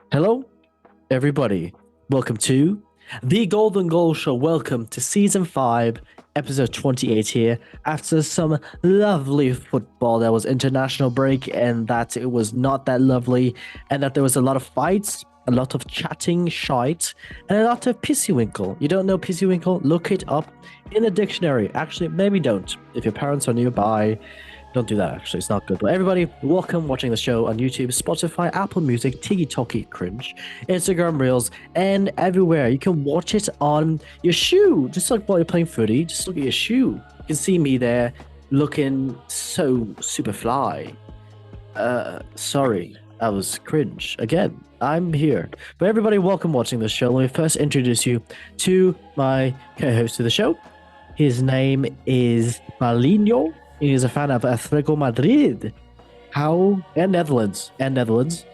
Hello, everybody. Welcome to the Golden Goal Show. Welcome to season 5, episode 28 here. After some lovely football, there was international break, and that it was not that lovely, and that there was a lot of fights, a lot of chatting shite, and a lot of pissy-winkle. You don't know pissy-winkle? Look it up in a dictionary. Actually, maybe don't. If your parents are nearby, don't do that, actually. It's not good. But everybody, welcome watching the show on YouTube, Spotify, Apple Music, TikTok, Cringe, Instagram Reels, and everywhere. You can watch it on your shoe. Just like while you're playing footy, just look at your shoe. You can see me there looking so super fly. Sorry, I was cringe. Again, I'm here. But everybody, welcome watching the show. Let me first introduce you to my co-host of the show. His name is Malinho. He is a fan of Atletico Madrid. And Netherlands.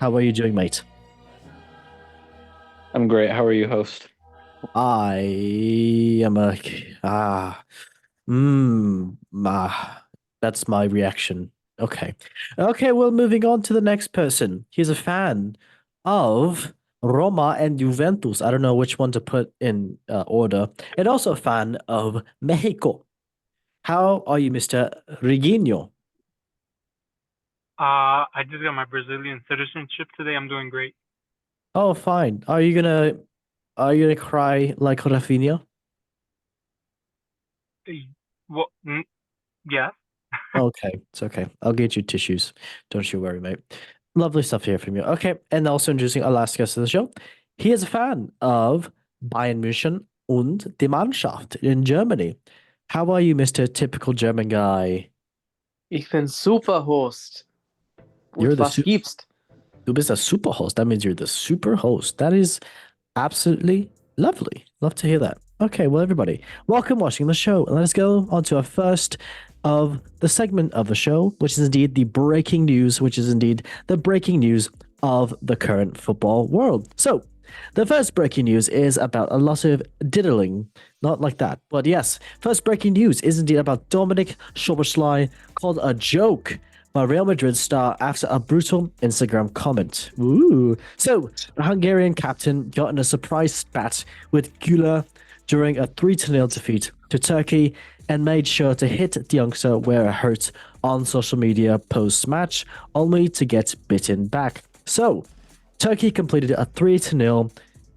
How are you doing, mate? I'm great. How are you, host? I am a that's my reaction. Okay. Okay, well, moving on to the next person. He's a fan of Roma and Juventus. I don't know which one to put in order. And also a fan of Mexico. How are you, Mr. Reguinho? I just got my Brazilian citizenship today. I'm doing great. Oh, fine. Are you gonna cry like Raphinha? Well, yeah. Okay, it's okay. I'll get you tissues. Don't you worry, mate. Lovely stuff to hear from you. Okay, and also introducing our last guest of the show. He is a fan of Bayern München und die Mannschaft in Germany. How are you, Mr. Typical German guy? Ich bin Superhost. You're Und the was gibst? Du bist a super host. That means you're the super host. That is absolutely lovely. Love to hear that. Okay, well, everybody, welcome watching the show. And let us go on to our first of the segment of the show, which is indeed the breaking news, which is indeed the breaking news of the current football world. So, the first breaking news is about a lot of diddling. Not like that, but yes, first breaking news is indeed about Dominic Szoboszlai called a joke by Real Madrid star after a brutal Instagram comment. Ooh. So, the Hungarian captain got in a surprise spat with Güler during a 3-0 defeat to Turkey and made sure to hit the youngster where it hurt on social media post-match, only to get bitten back. So, Turkey completed a 3-0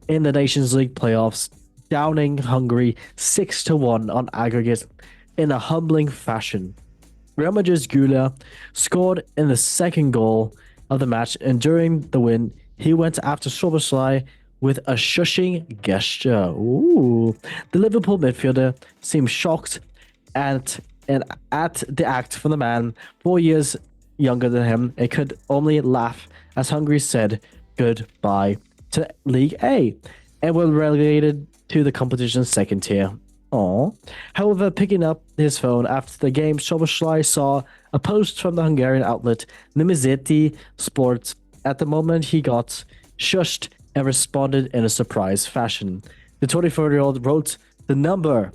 in the Nations League playoffs, downing Hungary 6-1 on aggregate in a humbling fashion. Real Madrid's Güler scored in the second goal of the match, and during the win, he went after Szoboszlai with a shushing gesture. Ooh. The Liverpool midfielder seemed shocked at the act from the man 4 years younger than him and could only laugh as Hungary said goodbye to League A and were relegated to the competition's second tier. Aww. However, picking up his phone after the game, Szoboszlai saw a post from the Hungarian outlet Nemzeti Sports. At the moment, he got shushed and responded in a surprise fashion. The 24-year-old wrote the number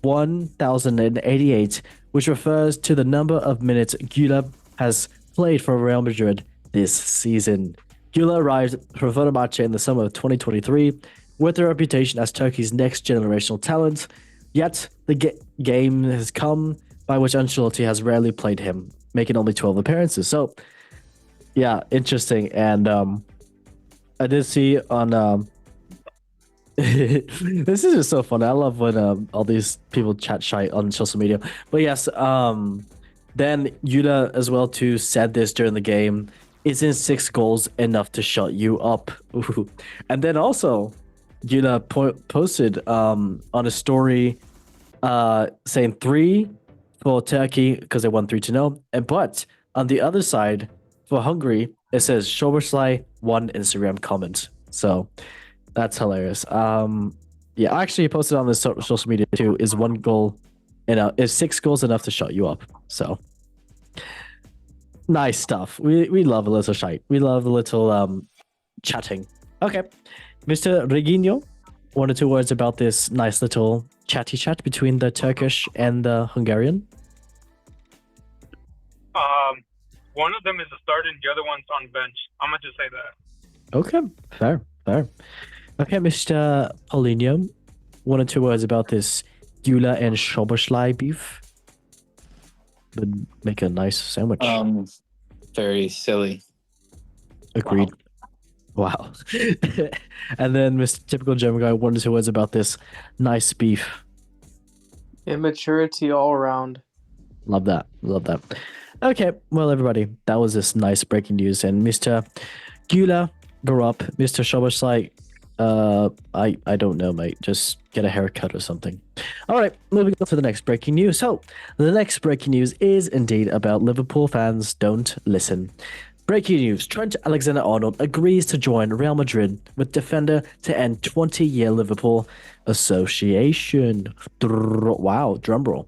1088, which refers to the number of minutes Güler has played for Real Madrid this season. Güler arrived for Fenerbahce in the summer of 2023 with a reputation as Turkey's next generational talent. Yet the game has come by which Ancelotti has rarely played him, making only 12 appearances. So, yeah, interesting. And I did see on this is just so fun. I love when all these people chat shite on social media. But yes, then Yuda as well too said this during the game. Isn't 6 goals enough to shut you up? Ooh. And then also, Yuda posted on a story saying 3 for Turkey because they won 3-0. But on the other side, for Hungary, it says Szoboszlai 1 Instagram comment. So that's hilarious. Yeah, actually, posted on the social media too. Is 1 goal, is 6 goals enough to shut you up? So nice stuff. We love a little shite. We love a little chatting. Okay, Mr. Reguinho, 1 or 2 words about this nice little chatty chat between the Turkish and the Hungarian. One of them is a starter and the other one's on bench. I'm gonna just say that. Okay, fair. Okay, Mr. Paulinho, one or two words about this Gula and Schoberschlei beef. Would make a nice sandwich. Very silly. Agreed. Wow. And then Mr. Typical German guy, one or two words about this nice beef. Immaturity all around. Love that. Okay, well, everybody, that was this nice breaking news. And Mr. Gula grew up. Mr. Schoberschlei, I don't know, mate. Just get a haircut or something. All right, moving on to the next breaking news. So, the next breaking news is indeed about Liverpool fans. Don't listen. Breaking news: Trent Alexander-Arnold agrees to join Real Madrid with defender to end 20-year Liverpool association. Wow, drumroll.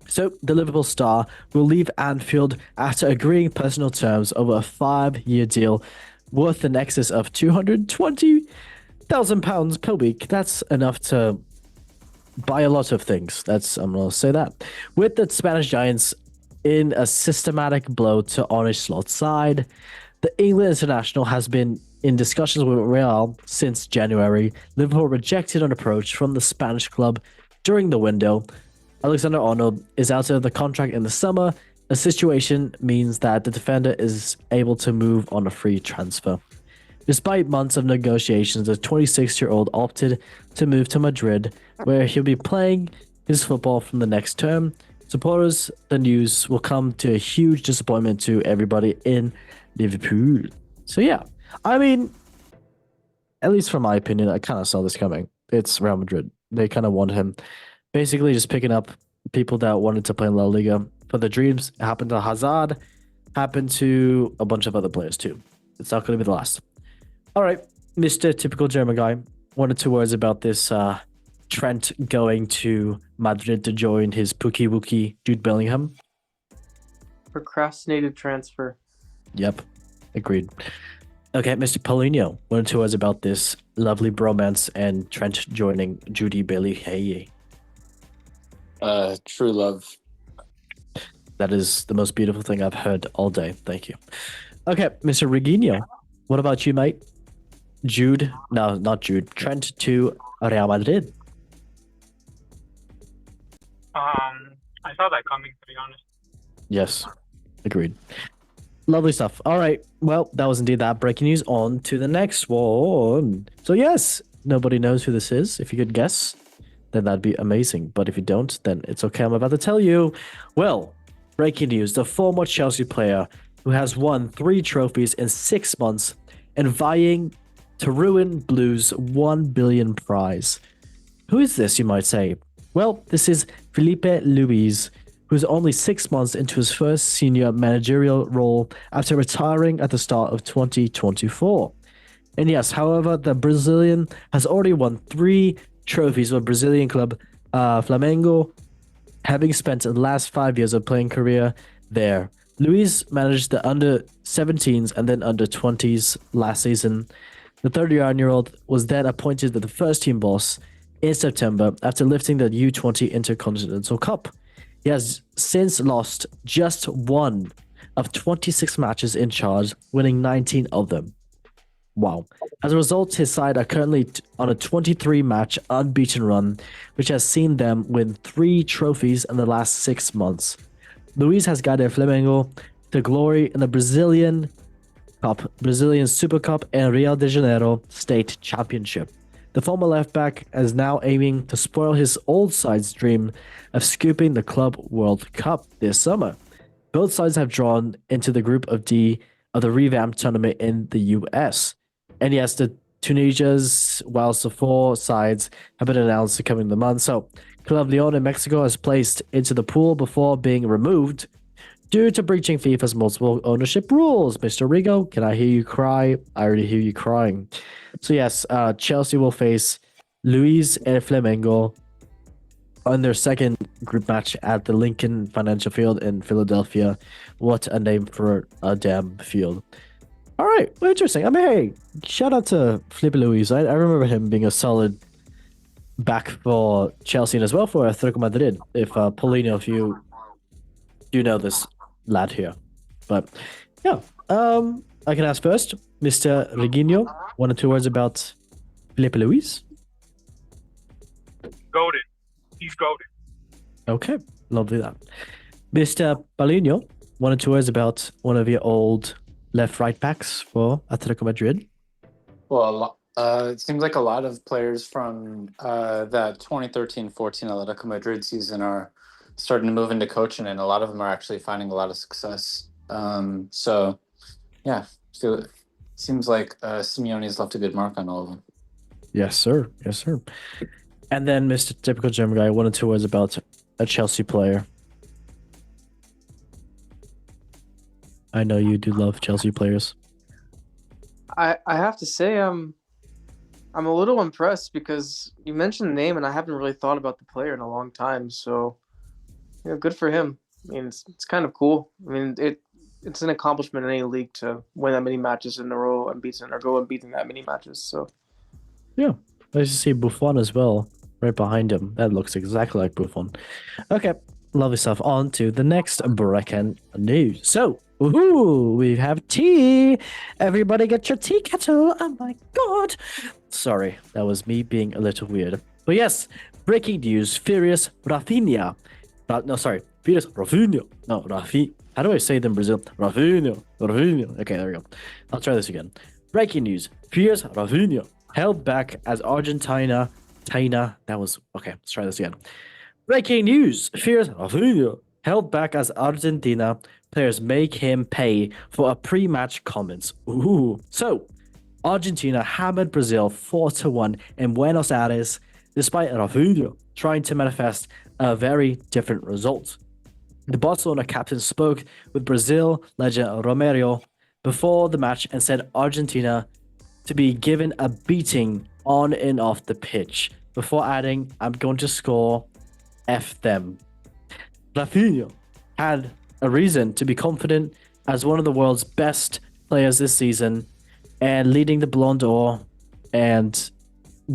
So, the Liverpool star will leave Anfield after agreeing personal terms over a 5-year deal worth in excess of £220,000 per week. That's enough to buy a lot of things. I'm gonna say that. With the Spanish Giants in a systematic blow to Arne Slot's side, the England international has been in discussions with Real since January. Liverpool rejected an approach from the Spanish club during the window. Alexander-Arnold is out of the contract in the summer. A situation means that the defender is able to move on a free transfer. Despite months of negotiations, the 26-year-old opted to move to Madrid, where he'll be playing his football from the next term. Supporters, the news will come to a huge disappointment to everybody in Liverpool. So yeah, I mean, at least from my opinion, I kind of saw this coming. It's Real Madrid. They kind of want him. Basically just picking up people that wanted to play in La Liga. For the dreams, it happened to Hazard, happened to a bunch of other players too. It's not going to be the last. All right, Mr. Typical German guy, one or two words about this Trent going to Madrid to join his Pookie Wookie Jude Bellingham. Procrastinated transfer. Yep, agreed. Okay, Mr. Paulinho, one or two words about this lovely bromance and Trent joining Judy Bellingham. True love. That is the most beautiful thing I've heard all day. Thank you. Okay, Mr. Reguinho, what about you, mate? Jude, no, not Jude. Trent to Real Madrid. I saw that coming, to be honest. Yes, agreed. Lovely stuff. All right, well, that was indeed that breaking news. On to the next one. So yes, nobody knows who this is. If you could guess, then that'd be amazing. But if you don't, then it's okay. I'm about to tell you. Well, breaking news. The former Chelsea player who has won 3 trophies in 6 months and vying to ruin Blue's 1 billion prize. Who is this, you might say? Well, this is Felipe Luis, who's only 6 months into his first senior managerial role after retiring at the start of 2024. And yes, however, the Brazilian has already won 3 trophies with Brazilian club Flamengo, having spent the last 5 years of playing career there. Luis managed the under-17s and then under-20s last season. The 31-year-old was then appointed the first team boss in September after lifting the U20 Intercontinental Cup. He has since lost just 1 of 26 matches in charge, winning 19 of them. Wow. As a result, his side are currently on a 23-match unbeaten run, which has seen them win 3 trophies in the last 6 months. Luis has guided Flamengo to glory in the Brazilian Cup, Brazilian Super Cup, and Rio de Janeiro State Championship. The former left-back is now aiming to spoil his old side's dream of scooping the Club World Cup this summer. Both sides have drawn into the Group of D of the revamped tournament in the US. And yes, the Tunisia's, whilst the 4 sides have been announced to come in the month. So, Club Leon in Mexico has placed into the pool before being removed due to breaching FIFA's multiple ownership rules. Mr. Rigo, can I hear you cry? I already hear you crying. So yes, Chelsea will face Luis and Flamengo on their second group match at the Lincoln Financial Field in Philadelphia. What a name for a damn field. All right, well, interesting. I mean, hey, shout out to Felipe Luis. I remember him being a solid back for Chelsea and as well for Atletico Madrid. If Paulinho, if you do know this lad here. But yeah, I can ask first. Mr. Reguinho, 1 or 2 words about Felipe Luis? Goated. He's goated. Okay, lovely that. Mr. Paulinho, 1 or 2 words about one of your old left-right backs for Atletico Madrid? Well, it seems like a lot of players from that 2013-14 Atletico Madrid season are starting to move into coaching, and a lot of them are actually finding a lot of success. So, yeah, so seems like Simeone's left a good mark on all of them. Yes, sir. Yes, sir. And then Mr. Typical German guy, 1 or 2 words about a Chelsea player. I know you do love Chelsea players. I have to say I'm a little impressed because you mentioned the name and I haven't really thought about the player in a long time. So, good for him. I mean, it's kind of cool. I mean, it's an accomplishment in any league to win that many matches in a row unbeaten or go unbeaten that many matches. So, yeah, let's see Buffon as well, right behind him. That looks exactly like Buffon. Okay, lovely stuff. On to the next breaking news. So, we have tea. Everybody get your tea kettle. Oh my god. Sorry, that was me being a little weird. But yes, breaking news. Furious Raphinha. Furious Raphinha. No, Rafi. How do I say it in Brazil? Raphinha. Okay, there we go. I'll try this again. Breaking news. Furious Raphinha held back as Argentina. Okay, let's try this again. Breaking news. Furious Raphinha held back as Argentina players make him pay for a pre-match comments. Ooh. So, Argentina hammered Brazil 4-1 in Buenos Aires, despite Raphinha trying to manifest a very different result. The Barcelona captain spoke with Brazil legend Romero before the match and said Argentina to be given a beating on and off the pitch, before adding, "I'm going to score F them." Raphinha had a reason to be confident as one of the world's best players this season and leading the Ballon d'Or, and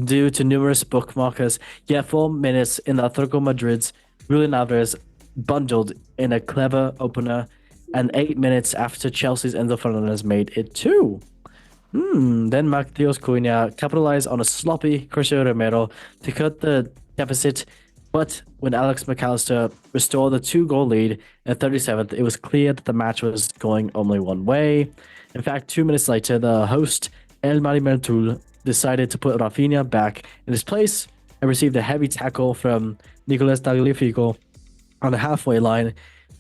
due to numerous bookmarkers, he had 4 minutes in the Atletico Madrid's Julian Alvarez bundled in a clever opener, and 8 minutes after Chelsea's Enzo Fernandez made it 2. Then Matheus Cunha capitalized on a sloppy Cristiano Romero to cut the deficit, but when Alex McAllister restored the 2-goal lead at 37th, it was clear that the match was going only one way. In fact, 2 minutes later, the host, El Marimertul, decided to put Raphinha back in his place and received a heavy tackle from Nicolas Tagliafico on the halfway line.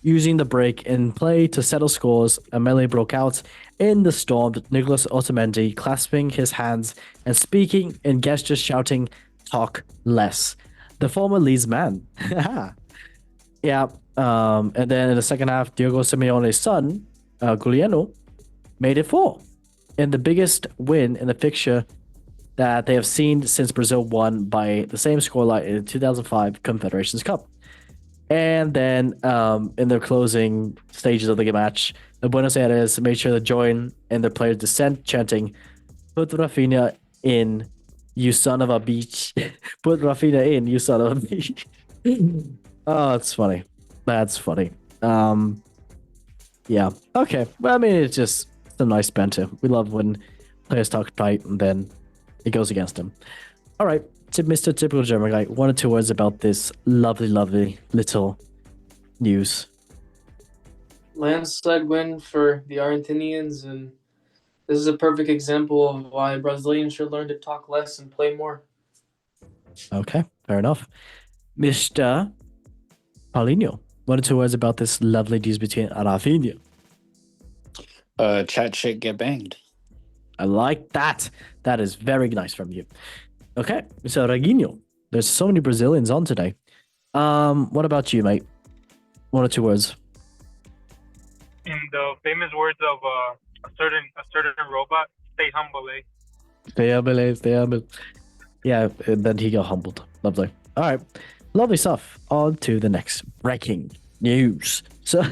Using the break in play to settle scores, a melee broke out in the storm, with Nicolas Otamendi clasping his hands and speaking in gestures shouting, "Talk less." The former Leeds man. Yeah. And then in the second half, Diego Simeone's son, Giuliano, made it 4 in the biggest win in the fixture that they have seen since Brazil won by the same scoreline in the 2005 Confederations Cup. And then in the closing stages of the match, the Buenos Aires made sure to join in the players' dissent, chanting, "Put Raphinha in, you son of a bitch." Put Raphinha in, you son of a bitch. Oh, it's funny. That's funny. Yeah. Okay. Well, I mean, it's just some nice banter. We love when players talk tight and then it goes against them. All right. To Mr. Typical German guy, 1 or 2 words about this lovely, lovely little news. landslide win for the Argentinians, and this is a perfect example of why Brazilians should learn to talk less and play more. Okay, fair enough. Mr. Paulinho, 1 or 2 words about this lovely news between Raphinha. Chat shit, get banged. I like that. That is very nice from you. Okay, so Reguinho, there's so many Brazilians on today. What about you, mate? 1 or 2 words. In the famous words of a certain robot, stay humble, eh? Stay humble, stay humble. Yeah, and then he got humbled. Lovely. All right, lovely stuff. On to the next breaking news. So,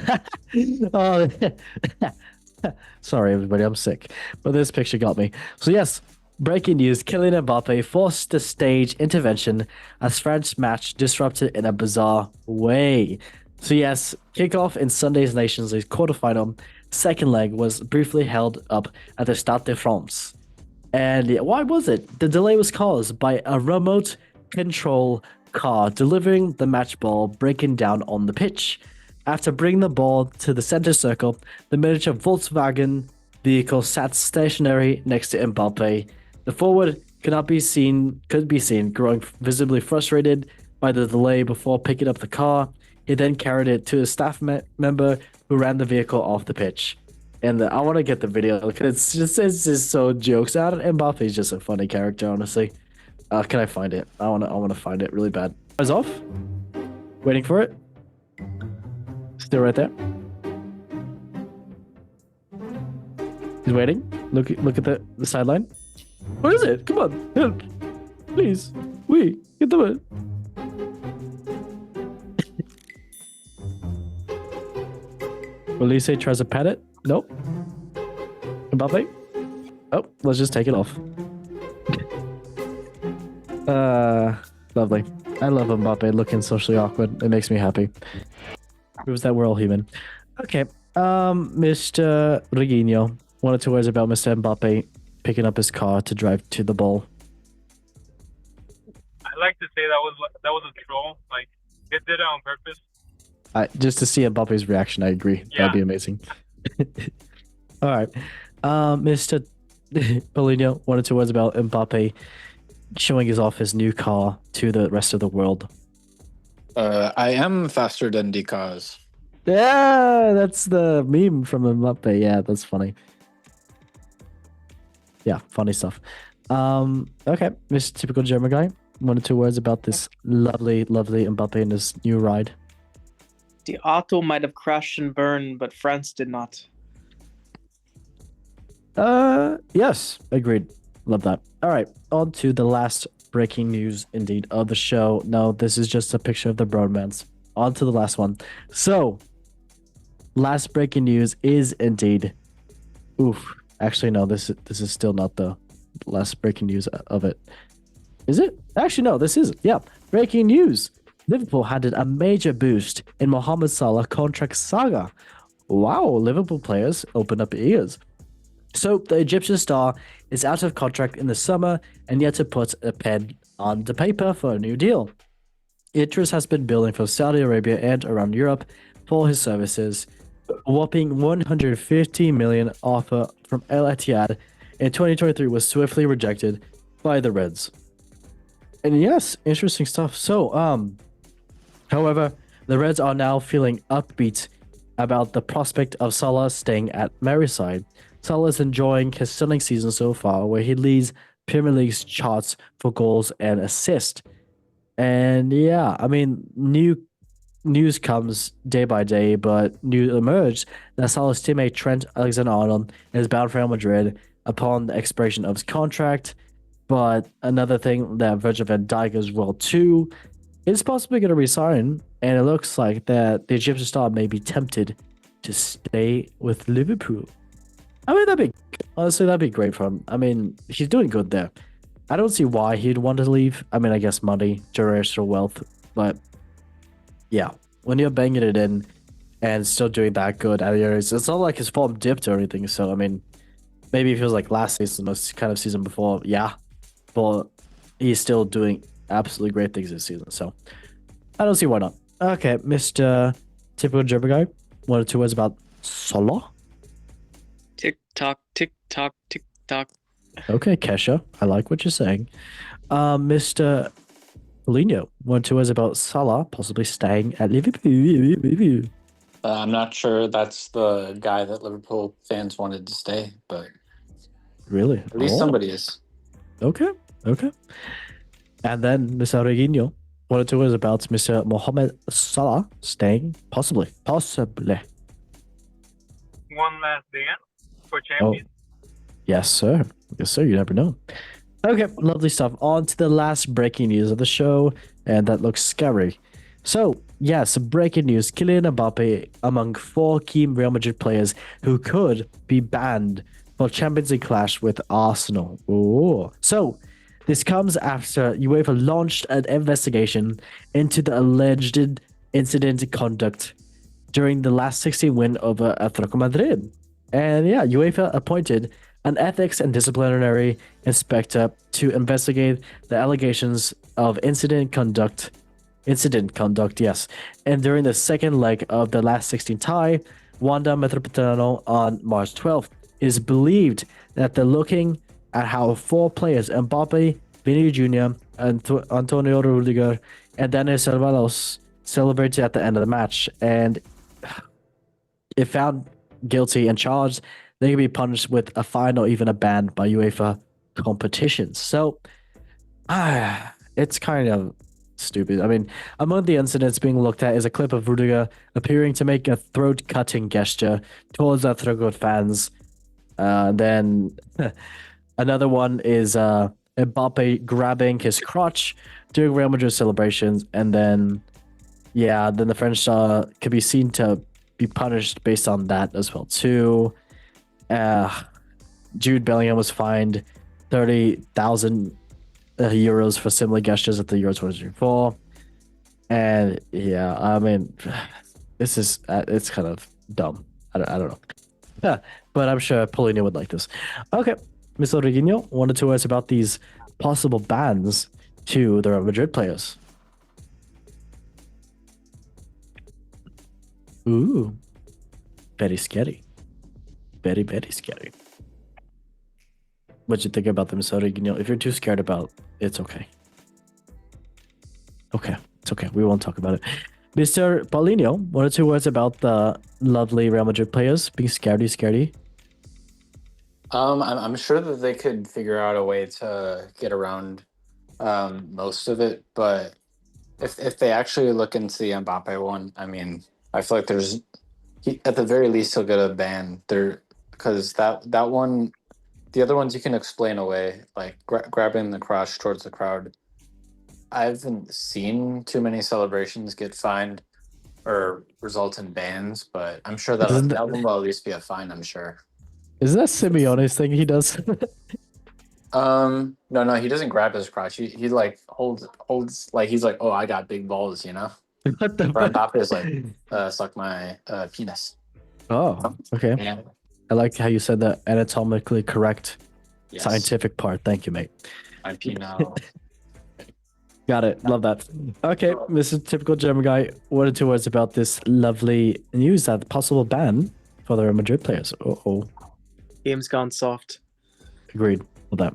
oh, sorry everybody, I'm sick, but this picture got me. So yes, breaking news: Kylian Mbappe forced to stage intervention as French match disrupted in a bizarre way. So yes, kickoff in Sunday's Nations League quarterfinal second leg was briefly held up at the Stade de France. And why was it? The delay was caused by a remote control car delivering the match ball breaking down on the pitch. After bringing the ball to the center circle, the miniature Volkswagen vehicle sat stationary next to Mbappe. The forward could be seen growing visibly frustrated by the delay before picking up the car. He then carried it to a staff member who ran the vehicle off the pitch. And I want to get the video because it's just so jokes out. Mbappe is just a funny character, honestly. Can I find it? I want to find it really bad. Eyes off. Waiting for it. Still right there. He's waiting. Look at the sideline. Where is it? Come on, help! Please, get the word. Elise tries to pat it. Nope. Mbappe. Oh, let's just take it off. Lovely. I love Mbappe looking socially awkward. It makes me happy. Proves that we're all human. Okay. Mr. Reguinho. 1 or 2 words about Mr. Mbappe picking up his car to drive to the ball. I like to say that was a troll. Like, they did it on purpose. Just to see Mbappe's reaction, I agree. Yeah. That'd be amazing. All right. Mr. Paulinho, 1 or 2 words about Mbappe showing us off his new car to the rest of the world. I am faster than the cars. Yeah, that's the meme from Mbappe. Yeah, that's funny. Yeah, funny stuff. Okay, Mr. Typical German guy. 1 or 2 words about this lovely Mbappe and his new ride. The auto might have crashed and burned, but France did not. Yes, agreed. Love that. All right, on to the last breaking news indeed of the show. No, this is just a picture of the bromance. On to the last one. So, last breaking news is indeed. Oof. Actually, no. This is still not the last breaking news of it. Is it? Actually, no. This isn't. Yeah. Breaking news. Liverpool handed a major boost in Mohamed Salah contract saga. Wow, Liverpool players open up ears. So the Egyptian star is out of contract in the summer and yet to put a pen on the paper for a new deal. Interest has been building from Saudi Arabia and around Europe for his services. A whopping 150 million offer from Al Ittihad in 2023 was swiftly rejected by the Reds. And yes, interesting stuff. So, however, the Reds are now feeling upbeat about the prospect of Salah staying at Merseyside. Salah is enjoying his stunning season so far, where he leads Premier League's charts for goals and assists. And yeah, I mean, news comes day by day, but news emerged that Salah's teammate Trent Alexander-Arnold is bound for Real Madrid upon the expiration of his contract. But another thing that Virgil van Dijk as well too is possibly going to resign, and it looks like that the Egyptian star may be tempted to stay with Liverpool. I mean, that'd be great for him. I mean, he's doing good there. I don't see why he'd want to leave. I mean, I guess money, generational wealth, but yeah, when you're banging it in and still doing that good at years, it's not like his form dipped or anything. So I mean, maybe if it was like last season, this kind of season before, yeah, but he's still doing absolutely great things this season. So I don't see why not. Okay, Mr. Typical German guy. 1 or 2 words about Salah. Tick tock, tick tock, tick tock. Okay, Kesha, I like what you're saying. Mr. Paulinho, 1 or 2 words about Salah possibly staying at Liverpool. I'm not sure that's the guy that Liverpool fans wanted to stay, but Really? at least somebody is. Okay. And then Mr. Reguinho, 1 or 2 words about Mr. Mohamed Salah staying possibly. One last dance for champions. Yes, sir. You never know. Okay, lovely stuff. On to the last breaking news of the show, and that looks scary. So, yes, breaking news. Kylian Mbappe among 4 key Real Madrid players who could be banned for Champions League clash with Arsenal. Ooh. So, this comes after UEFA launched an investigation into the alleged incident conduct during the last 16 win over Atletico Madrid. And yeah, UEFA appointed an ethics and disciplinary inspector to investigate the allegations of incident conduct, yes. And during the second leg of the last 16 tie, Wanda Metropolitano on March 12th, it is believed that they're looking at how four players, Mbappe, Vini Jr., Antonio Rudiger, and Daniel Ceballos, celebrated at the end of the match. And if found guilty and charged, they can be punished with a fine or even a ban by UEFA competitions. So, it's kind of stupid. I mean, among the incidents being looked at is a clip of Rudiger appearing to make a throat-cutting gesture towards Athletic fans. Then another one is Mbappe grabbing his crotch during Real Madrid celebrations, and then then the French could be seen to be punished based on that as well too. Jude Bellingham was fined 30,000 euros for similar gestures at the Euro 2024. And yeah, I mean, this is it's kind of dumb. I don't know. Yeah, but I'm sure Paulinho would like this. Okay, Mr. Rodriguinho, 1 or 2 words about these possible bans to the Real Madrid players. Ooh, very scary. Very, very scary. What you think about them, Mr. Rodriguinho? If you're too scared about it, it's okay. Okay, it's okay. We won't talk about it. Mr. Paulinho, 1 or 2 words about the lovely Real Madrid players being scaredy. I'm sure that they could figure out a way to get around most of it, but if they actually look into the Mbappe one, I mean, I feel like at the very least he'll get a ban there, because that one, the other ones you can explain away, like grabbing the crotch towards the crowd. I haven't seen too many celebrations get fined or result in bans, but I'm sure that one will at least be a fine, I'm sure. Isn't that Simeone's thing he does? No, he doesn't grab his crotch. He like holds like he's like, oh, I got big balls, you know. What the Mbappe is like, suck my penis. Oh, okay. Yeah. I like how you said the anatomically correct scientific part. Thank you, mate. My penis. Got it. Love that. Okay, Mr. Typical German guy. 1 or 2 words about this lovely news that possible ban for the Real Madrid players. Oh. Game's gone soft. Agreed with that.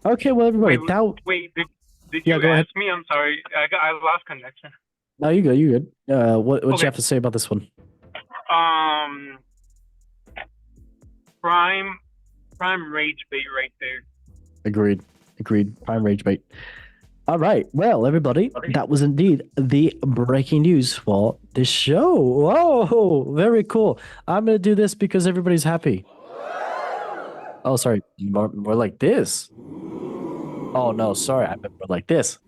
Okay, well, everybody. Did you go ahead. ask me? I'm sorry. I lost connection. No, you good. You good. What do you have to say about this one? Prime rage bait right there. Agreed. Prime rage bait. All right. Well, everybody, that was indeed the breaking news for this show. Whoa, very cool. I'm going to do this because everybody's happy. Oh, sorry. More like this. Oh, no, sorry. I meant more like this.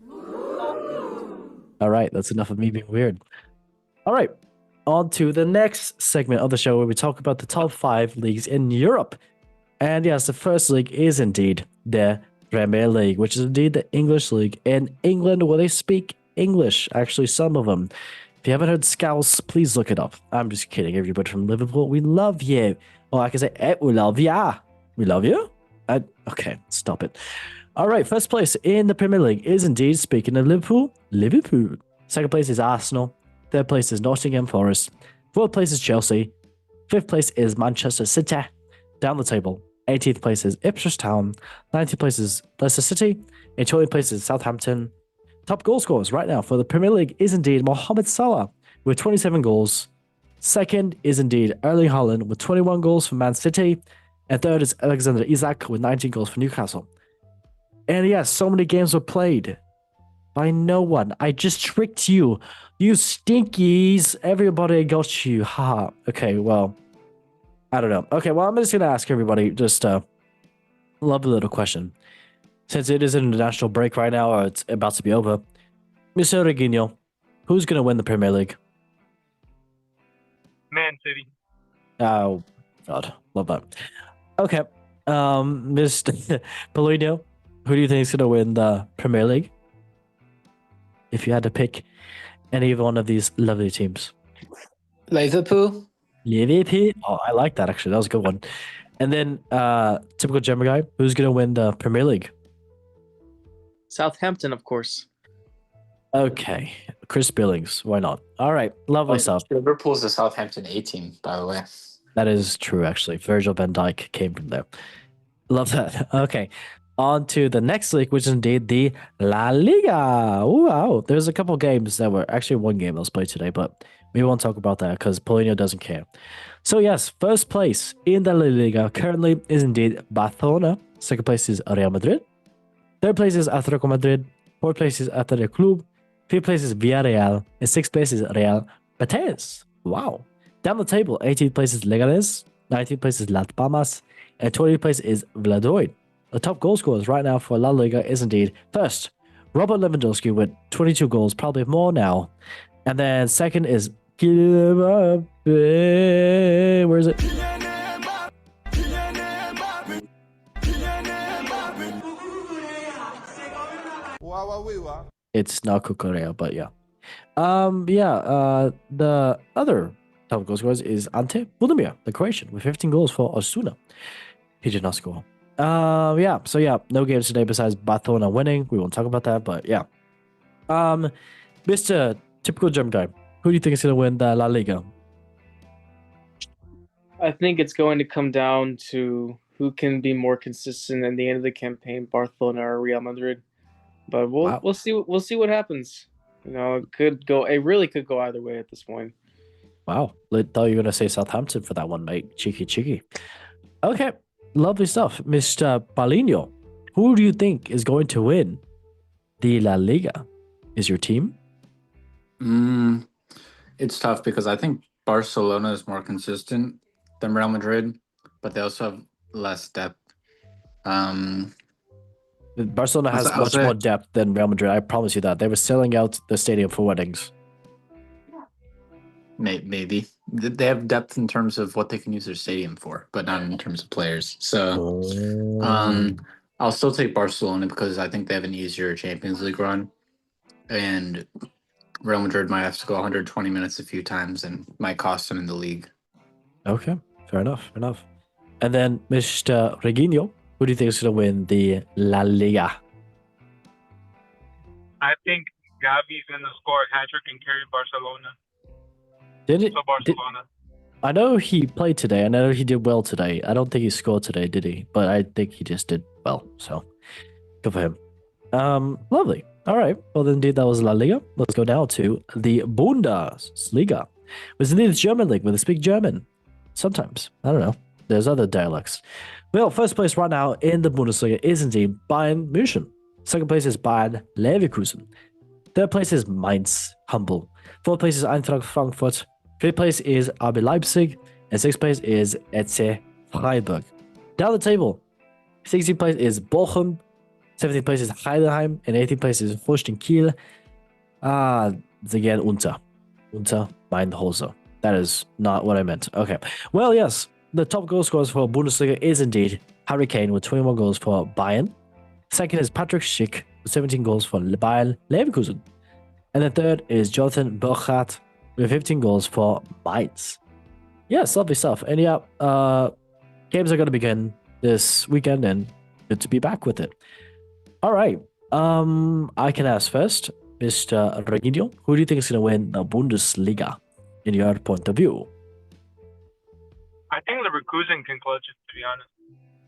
All right. That's enough of me being weird. All right. On to the next segment of the show where we talk about the top 5 leagues in Europe. And yes, the first league is indeed the Premier League, which is indeed the English league in England, where they speak English. Actually, some of them. If you haven't heard Scouse, please look it up. I'm just kidding. Everybody from Liverpool, we love you. Or I can say, we love ya. We love you? Okay, stop it. All right, first place in the Premier League is indeed, speaking of Liverpool. Second place is Arsenal. Third place is Nottingham Forest. Fourth place is Chelsea. Fifth place is Manchester City. Down the table, 18th place is Ipswich Town. 19th place is Leicester City. And 20th place is Southampton. Top goal scorers right now for the Premier League is indeed Mohamed Salah with 27 goals. Second is indeed Erling Haaland with 21 goals for Man City. And third is Alexander Isak with 19 goals for Newcastle. And yes, so many games were played by no one. I just tricked you. You stinkies. Everybody got you. Haha. Okay, well, I don't know. Okay, well, I'm just going to ask everybody just a lovely little question. Since it is an international break right now, or it's about to be over, Mr. Reguinho, who's going to win the Premier League? Man City. Oh, God. Love that. Okay. Mr. Paulinho, who do you think is going to win the Premier League? If you had to pick any of one of these lovely teams. Liverpool. Liverpool. Oh, I like that actually. That was a good one. And then typical German guy, who's gonna win the Premier League? Southampton, of course. Okay, Chris Billings. Why not? All right, lovely stuff. Liverpool's the Southampton A team, by the way. That is true, actually. Virgil van Dijk came from there. Love that. Okay, on to the next league, which is indeed the La Liga. Ooh, wow, there's a couple games that were actually one game that was played today, but we won't talk about that because Paulinho doesn't care. So yes, first place in the La Liga currently is indeed Barcelona. Second place is Real Madrid. Third place is Atletico Madrid. Fourth place is Athletic Club. Fifth place is Villarreal. And sixth place is Real Betis. Wow. Down the table, 18th place is Leganes. 19th place is Las Palmas. And 20th place is Vladoid. The top goal scorers right now for La Liga is indeed first, Robert Lewandowski with 22 goals, probably more now. And then second is Kylian Mbappe. Where is it? It's not Kukurea, but yeah. The other top goal scorers is Ante Budimir, the Croatian, with 15 goals for Osuna. He did not score. No games today besides Barcelona winning. We won't talk about that, but yeah. Mr. Typical German guy, who do you think is gonna win the La Liga? I think it's going to come down to who can be more consistent at the end of the campaign, Barcelona or Real Madrid. But we'll see what happens. You know, it really could go either way at this point. Wow. I thought you were gonna say Southampton for that one, mate. Cheeky. Okay. Lovely stuff. Mr. Paulinho, who do you think is going to win the La Liga? Is your team? It's tough because I think Barcelona is more consistent than Real Madrid, but they also have less depth. Barcelona has much more depth than Real Madrid. I promise you that. They were selling out the stadium for weddings. Maybe. They have depth in terms of what they can use their stadium for, but not in terms of players. So I'll still take Barcelona because I think they have an easier Champions League run. And Real Madrid might have to go 120 minutes a few times and might cost them in the league. Okay, fair enough. And then Mr. Reguinho, who do you think is going to win the La Liga? I think Gavi's going to score a hat-trick and carry Barcelona. Barcelona. I know he played today. I know he did well today. I don't think he scored today, did he? But I think he just did well. So, good for him. Lovely. All right. Well, indeed, that was La Liga. Let's go now to the Bundesliga. It was indeed the German league where they speak German. Sometimes. I don't know. There's other dialects. Well, first place right now in the Bundesliga is indeed Bayern München. Second place is Bayern Leverkusen. Third place is Mainz, humble. Fourth place is Eintracht Frankfurt. Fifth place is RB Leipzig. And sixth place is FC Freiburg. Down the table, 16th place is Bochum. 17th place is Heidenheim. And 18th place is Holstein Kiel. Again, Unter Meinhauser. That is not what I meant. Okay. Well, yes. The top goal scorers for Bundesliga is indeed Harry Kane with 21 goals for Bayern. Second is Patrick Schick with 17 goals for Bayern Leverkusen. And the third is Jonathan Burkhardt with 15 goals for Mainz. Yes, lovely stuff. And yeah, games are going to begin this weekend and good to be back with it. All right. I can ask first, Mr. Reguinho, who do you think is going to win the Bundesliga in your point of view? I think Leverkusen can clutch it, to be honest.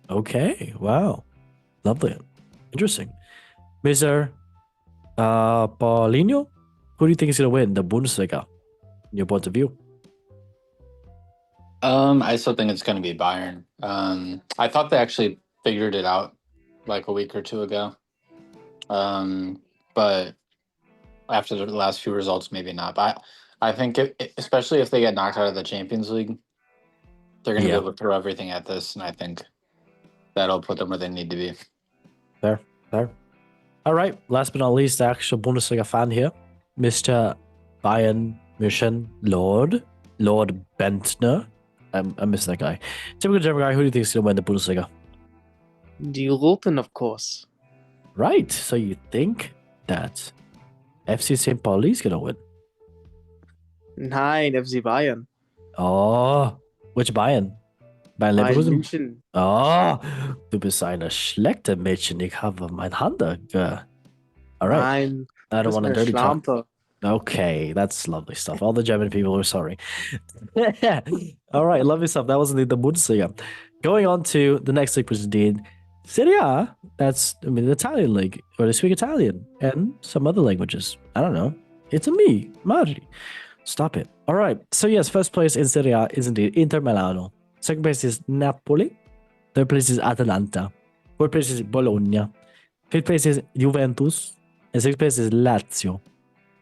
Okay. Wow. Lovely. Interesting. Mr. Paulinho, who do you think is going to win the Bundesliga in your point of view? I still think it's going to be Bayern. I thought they actually figured it out like a week or two ago. But after the last few results, maybe not. But I think, especially if they get knocked out of the Champions League, they're going to be able to throw everything at this. And I think that'll put them where they need to be. Fair. All right. Last but not least, the actual Bundesliga fan here, Mr. Bayern München Lord Bentner. I miss that guy. Typical German guy. Who do you think is going to win the Bundesliga? Die Roten, of course. Right. So you think that FC St. Pauli is going to win? Nein, FC Bayern. Oh, which Bayern? Bayern Bayern Leverkusen? München. Oh, du bist eine schlechte Mädchen. Ich habe mein Hand. All right. Nein, I don't bist want to mir dirty talk. Schlampe. Okay, that's lovely stuff. All the German people are sorry. All right, lovely stuff. That was indeed the Bundesliga. Going on to the next league, which is indeed Serie A. That's, I mean, the Italian league, where they speak Italian and some other languages. I don't know. It's a me, Mari. Stop it. All right. So, yes, first place in Serie A is indeed Inter Milano. Second place is Napoli. Third place is Atalanta. Fourth place is Bologna. Fifth place is Juventus. And sixth place is Lazio.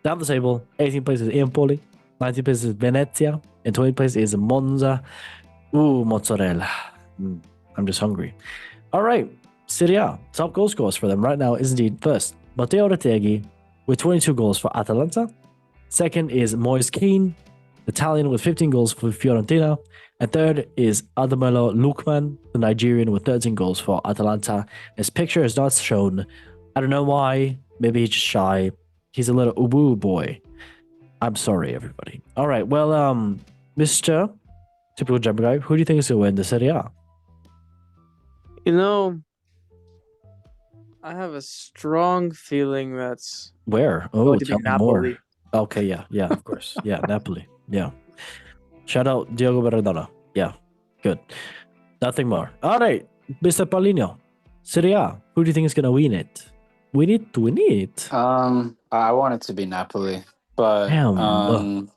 Down the table, 18th place is Empoli, 19th place is Venezia, and 20th place is Monza. Ooh, mozzarella. I'm just hungry. All right, Serie A. Top goal scorers for them right now is indeed first, Matteo Retegui with 22 goals for Atalanta. Second is Moise Kean, Italian with 15 goals for Fiorentina. And third is Adamelo Lukman, the Nigerian with 13 goals for Atalanta. His picture is not shown. I don't know why. Maybe he's just shy. He's a little ubu boy. I'm sorry, everybody. All right, well, Mr. Typical German guy, who do you think is going to win the Serie A? You know, I have a strong feeling that's Where? Oh, going to be tell me more. Napoli. Okay, yeah, of course. Yeah, Napoli. Yeah. Shout out Diego Maradona. Yeah, good. Nothing more. All right, Mr. Paulinho, Serie A, who do you think is going to win it? Win it. I want it to be Napoli, but Damn. I don't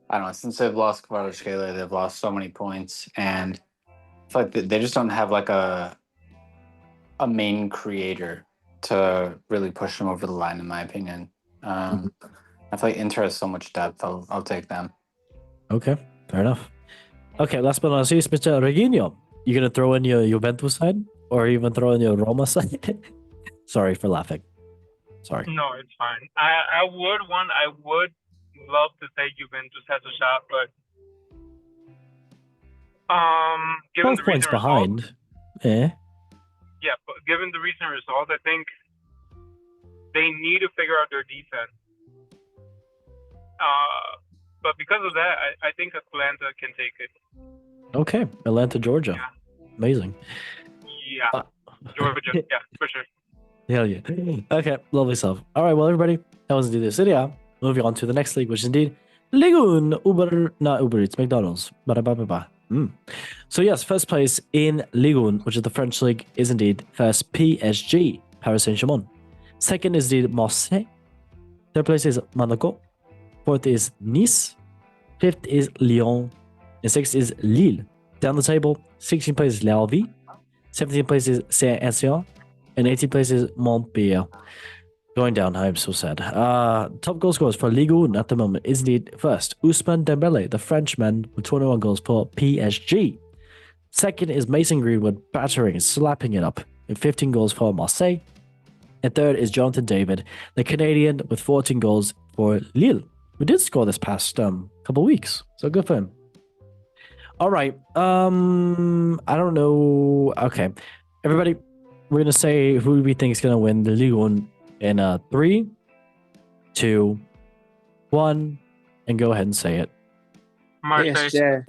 know. Since they've lost Kvaratskhelia, they've lost so many points, and I feel like they just don't have like a main creator to really push them over the line, in my opinion. I feel like Inter has so much depth. I'll take them. Okay, fair enough. Okay, last but not least, Mr. Reginho, you gonna throw in your Juventus side, or even throw in your Roma side? Sorry for laughing. Sorry. No, it's fine. I would love to say Juventus has a shot, but given 12 the points recent behind. results, Yeah. but given the recent results, I think they need to figure out their defense. But because of that, I think Atlanta can take it. Okay, Atlanta, Georgia. Yeah. Amazing. Yeah, Georgia. Yeah, for sure. Hell yeah. Okay, lovely stuff. All right, well, everybody, that was indeed the Serie A. Moving on to the next league, which is indeed Ligue 1, not Uber Eats, McDonald's. Ba-da-ba-ba-ba. So yes, first place in Ligue 1, which is the French league, is indeed first PSG, Paris Saint-Germain. Second is indeed Marseille. Third place is Monaco. Fourth is Nice. Fifth is Lyon. And sixth is Lille. Down the table, 16th place is L'Alvi. 17th place is Saint-Etienne. And 18th place is Montpellier. Going down, I'm so sad. Top goal scorers for Ligue 1 at the moment is indeed first, Ousmane Dembele, the Frenchman, with 21 goals for PSG. Second is Mason Greenwood, battering and slapping it up with 15 goals for Marseille. And third is Jonathan David, the Canadian, with 14 goals for Lille, who did score this past couple weeks. So good for him. All right. I don't know. Okay. Everybody, we're going to say who we think is going to win the Ligue 1 in 3, 2, 1, and go ahead and say it. Marseille.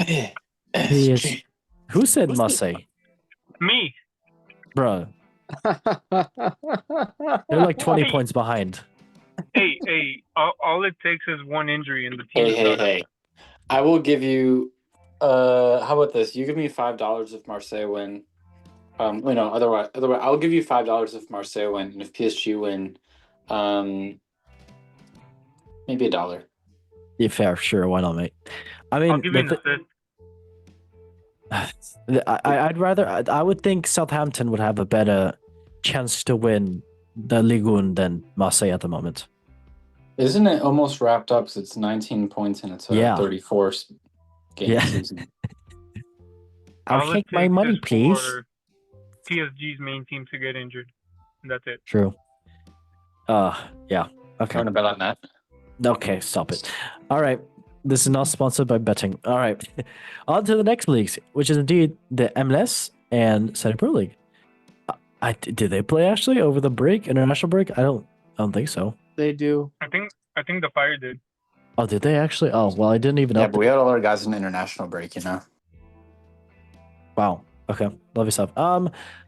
PSG. Who said Marseille? Me. Bruh, they're like 20 points behind. Hey, all it takes is one injury in the team. Hey. I will give you, how about this? You give me $5 if Marseille win. Otherwise, I'll give you $5 if Marseille win, and if PSG win, maybe $1. Yeah, fair, sure, why not, mate? I mean, I'll give you an assist. I would think Southampton would have a better chance to win the Ligue 1 than Marseille at the moment. Isn't it almost wrapped up? So it's 19 points and it's a 34 game season. I'll take my money, please. PSG's main team to get injured. And that's it. True. Yeah. Okay. Want to bet on that? Okay, stop it. All right. This is not sponsored by betting. All right. On to the next leagues, which is indeed the MLS and Serie Pro League. Did they play actually over the break, international break? I don't think so. They do. I think the Fire did. Oh, did they actually? Oh, well, I didn't even Yeah, know. but we had all our guys in international break, you know. Wow. Okay. Lovely stuff.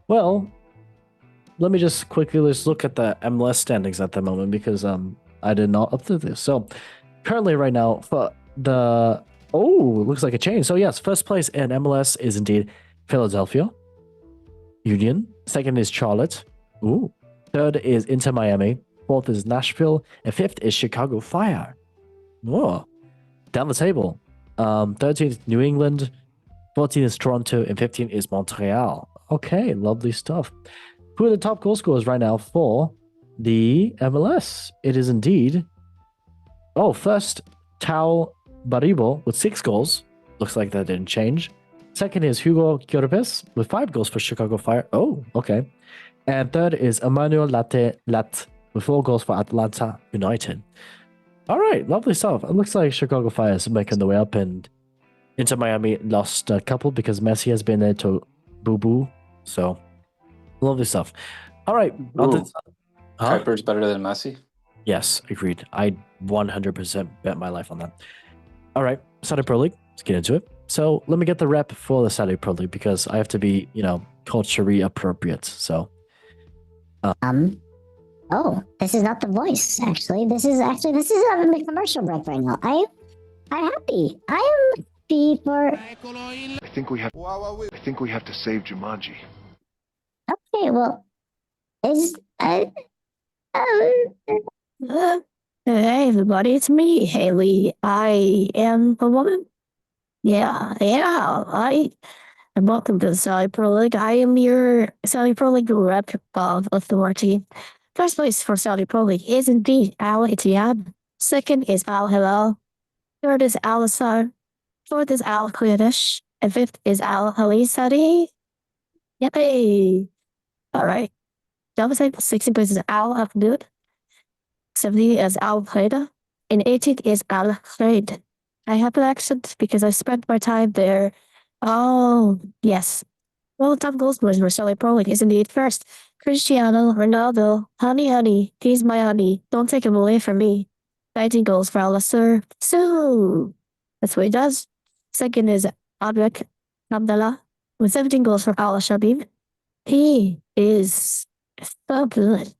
Well, let me just quickly let's look at the MLS standings at the moment because I did not update this. So currently right now for the looks like a change. So yes, first place in MLS is indeed Philadelphia Union. Second is Charlotte. Ooh. Third is Inter Miami. Fourth is Nashville. And fifth is Chicago Fire. Whoa. Down the table. 13th New England. 14 is Toronto. And 15 is Montreal. Okay, lovely stuff. Who are the top goal scorers right now for the MLS? It is indeed. Oh, first, Tao Baribo with 6 goals. Looks like that didn't change. Second is Hugo Lloris with 5 goals for Chicago Fire. Oh, okay. And third is Emmanuel Lat with 4 goals for Atlanta United. All right, lovely stuff. It looks like Chicago Fire is making the way up, and Inter Miami lost a couple because Messi has been there to boo-boo. So, lovely stuff. All right. Ooh. Huh? Kuiper's better than Messi. Yes, agreed. I 100% bet my life on that. All right, Saudi Pro League. Let's get into it. So let me get the rep for the Saudi Pro League because I have to be, culturally appropriate. So. Oh, this is not the voice. Actually, this is the commercial break right now. I'm happy. I am happy for. I think we have to save Jumanji. Okay, well, is hey everybody, it's me, Haley. I am a woman. Yeah. And welcome to the Saudi Pro League. I am your Saudi Pro League rep of authority. First place for Saudi Pro League is indeed Al Ittihad. Second is Al Hilal. Third is Al Asar. Fourth is Al Qadish. And fifth is Al Halisari. Yay! All right. Double table. 16th place is Al Abdud. 70 is Al Qaeda. And 18th is Al Khaid. I have an accent because I spent my time there. Oh, yes. Well, the top goal scorers for Saudi Pro League is indeed first. Cristiano Ronaldo. Honey, he's my honey. Don't take him away from me. 19 goals for Al Nassr. So, that's what he does. Second is Abdek Abdallah with 17 goals for Al Shabib. He is so good.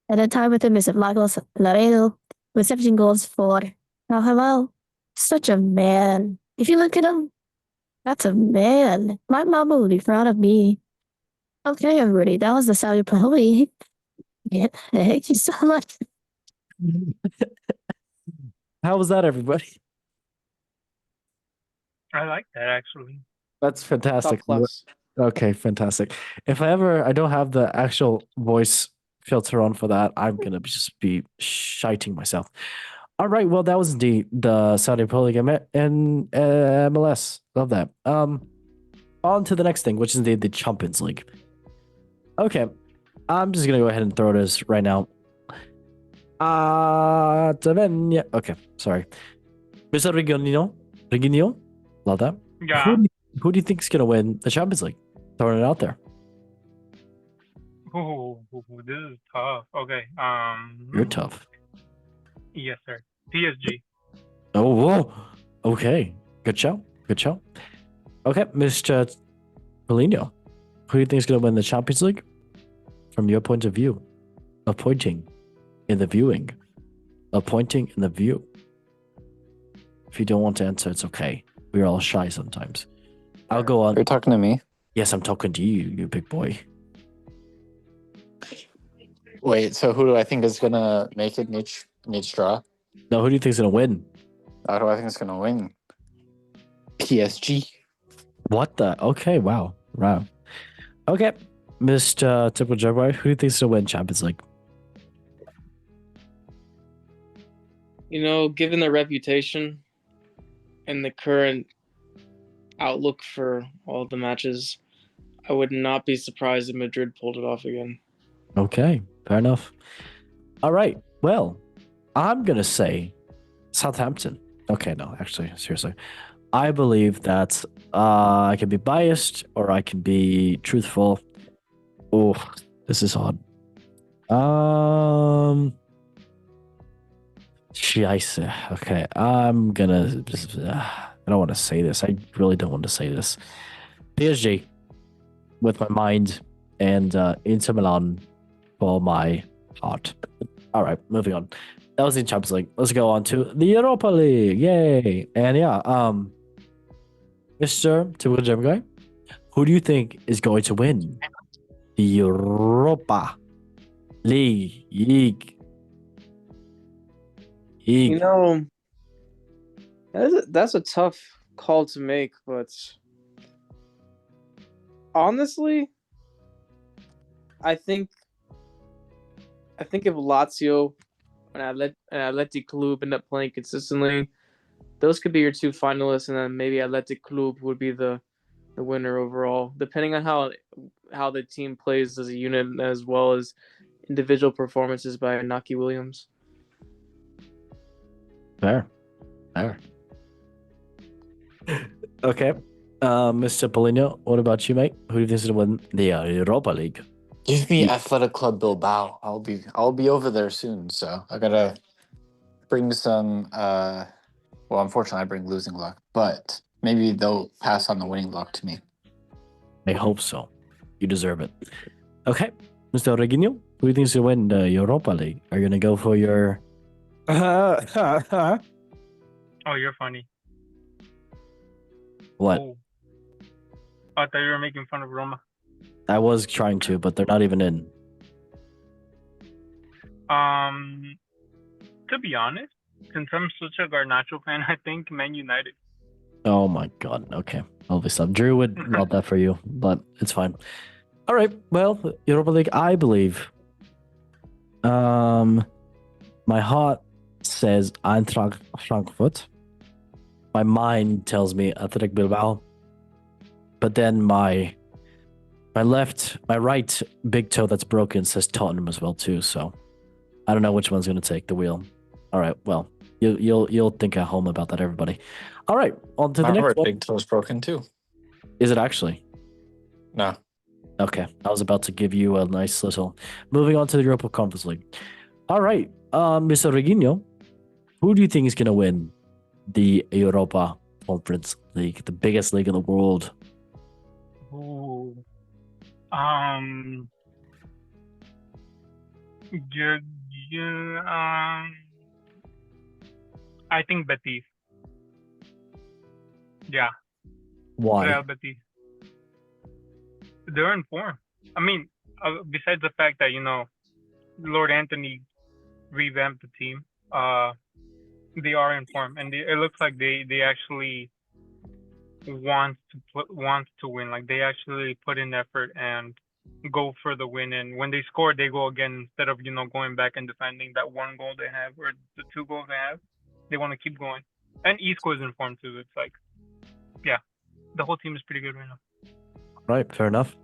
And then time with him is Lagos Laredo with 17 goals for Al Hilal. Such a man. If you look at him, that's a man. My mama would be proud of me. Okay, everybody, that was the Saudi Pro League. Yeah, thank you so much. How was that, everybody? I like that actually. That's fantastic. Top class. Okay, fantastic. If I don't have the actual voice filter on for that, I'm gonna just be shiting myself. All right, well, that was indeed the Saudi Pro League and MLS. Love that. On to the next thing, which is indeed the Champions League. Okay, I'm just gonna go ahead and throw this right now. Okay, sorry. Mr. Reginio, love that. Yeah. Who do you think is gonna win the Champions League? Throwing it out there. Ooh, this is tough. Okay. You're tough. Yes, sir. PSG. Oh, whoa. Okay. Good show. Good show. Okay, Mr. Polino, who do you think is going to win the Champions League? From your point of view, of pointing in the viewing, of pointing in the view. If you don't want to answer, it's okay. We're all shy sometimes. I'll go on. You're talking to me? Yes, I'm talking to you, you big boy. Wait, so who do I think is gonna make it each draw? No, who do you think is going to win? Who do I think is gonna win? PSG. What the? Okay, wow. Okay, Mr. Typical Jaguar, who do you think is going to win Champions League? Given their reputation and the current outlook for all the matches, I would not be surprised if Madrid pulled it off again. Okay, fair enough. All right, well, I'm going to say Southampton. Okay, no, actually, seriously. I believe that I can be biased or I can be truthful. Oh, this is hard. Scheisse. Okay, I'm gonna. I don't want to say this. I really don't want to say this. PSG with my mind and Inter Milan for my heart. All right, moving on. That was the Champions League. Let's go on to the Europa League. Yay! And yeah, Mr. Typical Gem Guy, who do you think is going to win the Europa League? You know, that's a tough call to make, but honestly, I think if Lazio and Athletic Club end up playing consistently, those could be your two finalists, and then maybe Athletic Club would be the winner overall, depending on how the team plays as a unit as well as individual performances by Inaki Williams. Fair. Okay. Mr. Polino, what about you, mate? Who do you think is going to win the Europa League? Give me Athletic Club Bilbao. I'll be over there soon, so I gotta bring some. Well, unfortunately, I bring losing luck, but maybe they'll pass on the winning luck to me. I hope so. You deserve it. Okay. Mr. Reginho, who do you think is going to win the Europa League? Are you going to go for your... Oh, you're funny. What? Oh. I thought you were making fun of Roma. I was trying to, but they're not even in. To be honest, since I'm such a Garnacho fan, I think Man United. Oh my god. Okay. I'll be sub. Drew would love that for you, but it's fine. All right. Well, Europa League, I believe. My heart says Eintracht Frankfurt. My mind tells me Athletic Bilbao. But then my right big toe that's broken says Tottenham as well too. So I don't know which one's going to take the wheel. All right. Well, you'll think at home about that, everybody. All right. On to the My next one. big toe's broken too. Is it actually? No. Okay. I was about to give you a nice little. Moving on to the Europa Conference League. All right. Mr. Reginho, who do you think is going to win the Europa Conference League, the biggest league in the world? Ooh. I think Betis. Yeah. Why? Real Betis. They're in form. I mean, besides the fact that, Lord Anthony revamped the team, they are in form, and it looks like they actually want to win. Like, they actually put in effort and go for the win, and when they score, they go again instead of going back and defending that one goal they have or the two goals they have. They want to keep going, and Isco is in form too. It's like, yeah, the whole team is pretty good right now. Right, fair enough.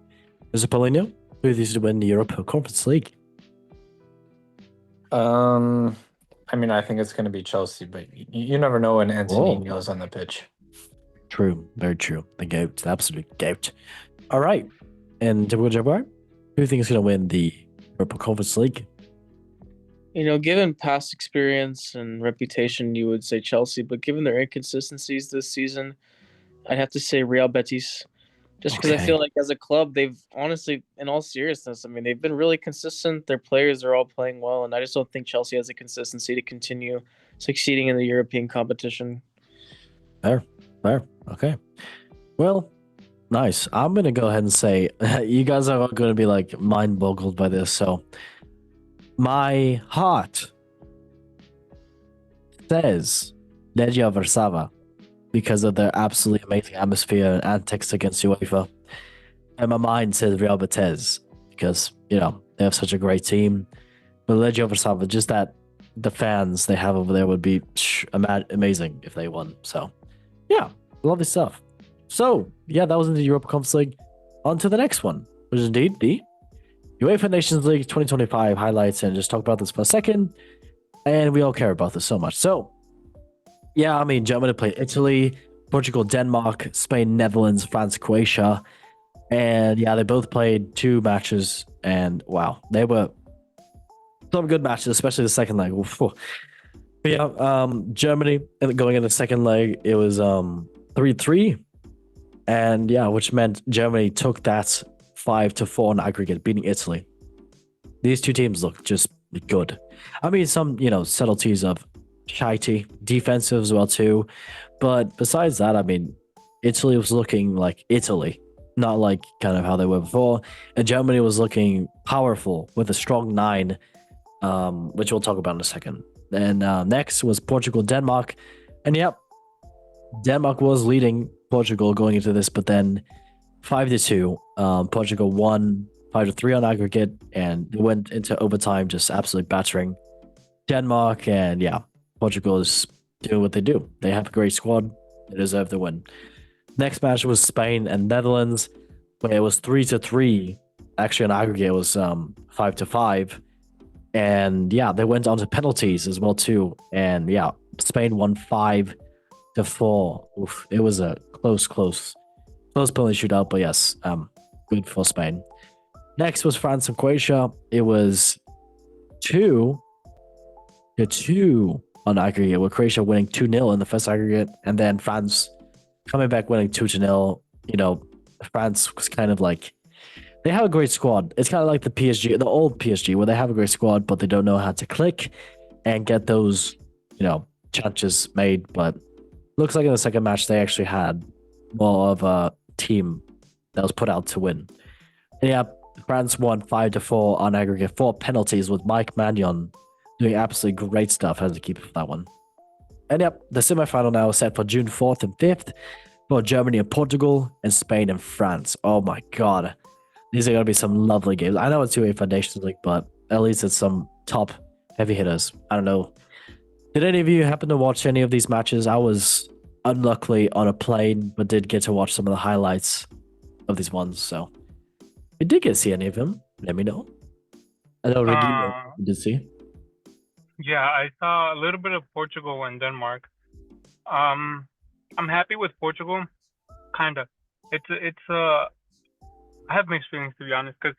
Mr. Paulinho, who is to win the Europa Conference League? I mean, I think it's going to be Chelsea, but you never know when Antonino is on the pitch. True, very true. The GOAT, the absolute GOAT. All right, and Typical Jaguar, who do you think is going to win the Europa Conference League? Given past experience and reputation, you would say Chelsea, but given their inconsistencies this season, I'd have to say Real Betis. Just because I feel like as a club, they've honestly, in all seriousness, I mean, they've been really consistent. Their players are all playing well, and I just don't think Chelsea has the consistency to continue succeeding in the European competition. Fair. Okay. Well, nice. I'm going to go ahead and say, you guys are going to be like mind boggled by this. So my heart says Legia Warszawa because of their absolutely amazing atmosphere and antics against UEFA. And my mind says Real Betis because, they have such a great team. But Legia Warszawa, just that the fans they have over there would be amazing if they won. So, yeah, lovely stuff. So, yeah, that was in the Europa Conference League. On to the next one, which is indeed the UEFA Nations League 2025 highlights. And just talk about this for a second. And we all care about this so much. So, yeah, I mean, Germany played Italy, Portugal, Denmark, Spain, Netherlands, France, Croatia. And yeah, they both played 2 matches. And wow, they were some good matches, especially the second leg. But yeah, Germany going in the second leg, it was 3-3. And yeah, which meant Germany took that 5-4 on aggregate, beating Italy. These two teams look just good. I mean, some, subtleties of shitey defensive as well too. But besides that, I mean, Italy was looking like Italy, not like kind of how they were before. And Germany was looking powerful with a strong 9, which we'll talk about in a second. Then next was Portugal, Denmark. And yep, Denmark was leading Portugal going into this, but then 5-2, Portugal won 5-3 on aggregate, and they went into overtime, just absolutely battering Denmark. And yeah, Portugal is doing what they do. They have a great squad. They deserve the win. Next match was Spain and Netherlands, where it was 3-3. Actually, on aggregate, it was 5-5. And yeah, they went on to penalties as well too. And yeah, Spain won 5-4. Oof, it was a close penalty shootout, but yes, good for Spain. Next was France and Croatia. It was 2-2 on aggregate, with Croatia winning 2-0 in the first aggregate, and then France coming back winning 2-0. France was kind of like, they have a great squad. It's kind of like the PSG, the old PSG, where they have a great squad, but they don't know how to click and get those, chances made. But looks like in the second match, they actually had more of a team that was put out to win. And yeah, France won 5-4 on aggregate, 4 penalties, with Mike Magnon doing absolutely great stuff as a keeper for that one. And yep, the semifinal now is set for June 4th and 5th for Germany and Portugal, and Spain and France. Oh my god. These are going to be some lovely games. I know it's UEFA Nations League, but at least it's some top heavy hitters. I don't know. Did any of you happen to watch any of these matches? I was unluckily on a plane, but did get to watch some of the highlights of these ones. So if you did get to see any of them, let me know. I know Regina did see. Yeah, I saw a little bit of Portugal and Denmark. I'm happy with Portugal, kinda. I have mixed feelings, to be honest, because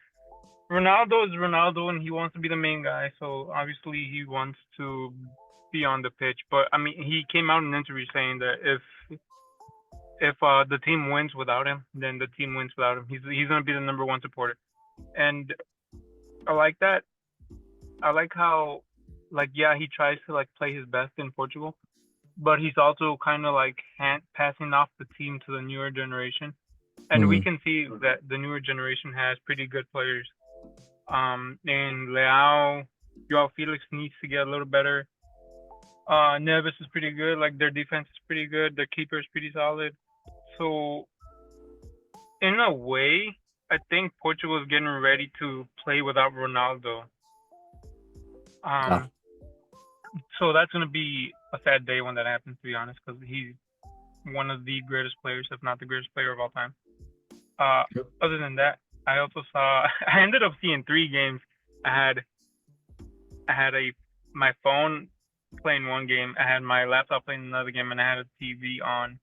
Ronaldo is Ronaldo and he wants to be the main guy, so obviously he wants to be on the pitch. But I mean, he came out in an interview saying that if the team wins without him, then the team wins without him. He's gonna be the number one supporter, and I like that. I like how, like, yeah, he tries to like play his best in Portugal, but he's also kind of like passing off the team to the newer generation. And we can see that the newer generation has pretty good players. And Leao, Joao Felix needs to get a little better. Neves is pretty good. Like, their defense is pretty good. Their keeper is pretty solid. So, in a way, I think Portugal is getting ready to play without Ronaldo. So that's going to be a sad day when that happens, to be honest, because he's one of the greatest players, if not the greatest player of all time. Other than that, I also saw, I ended up seeing 3 games. I had my phone playing one game, I had my laptop playing another game, and I had a TV on.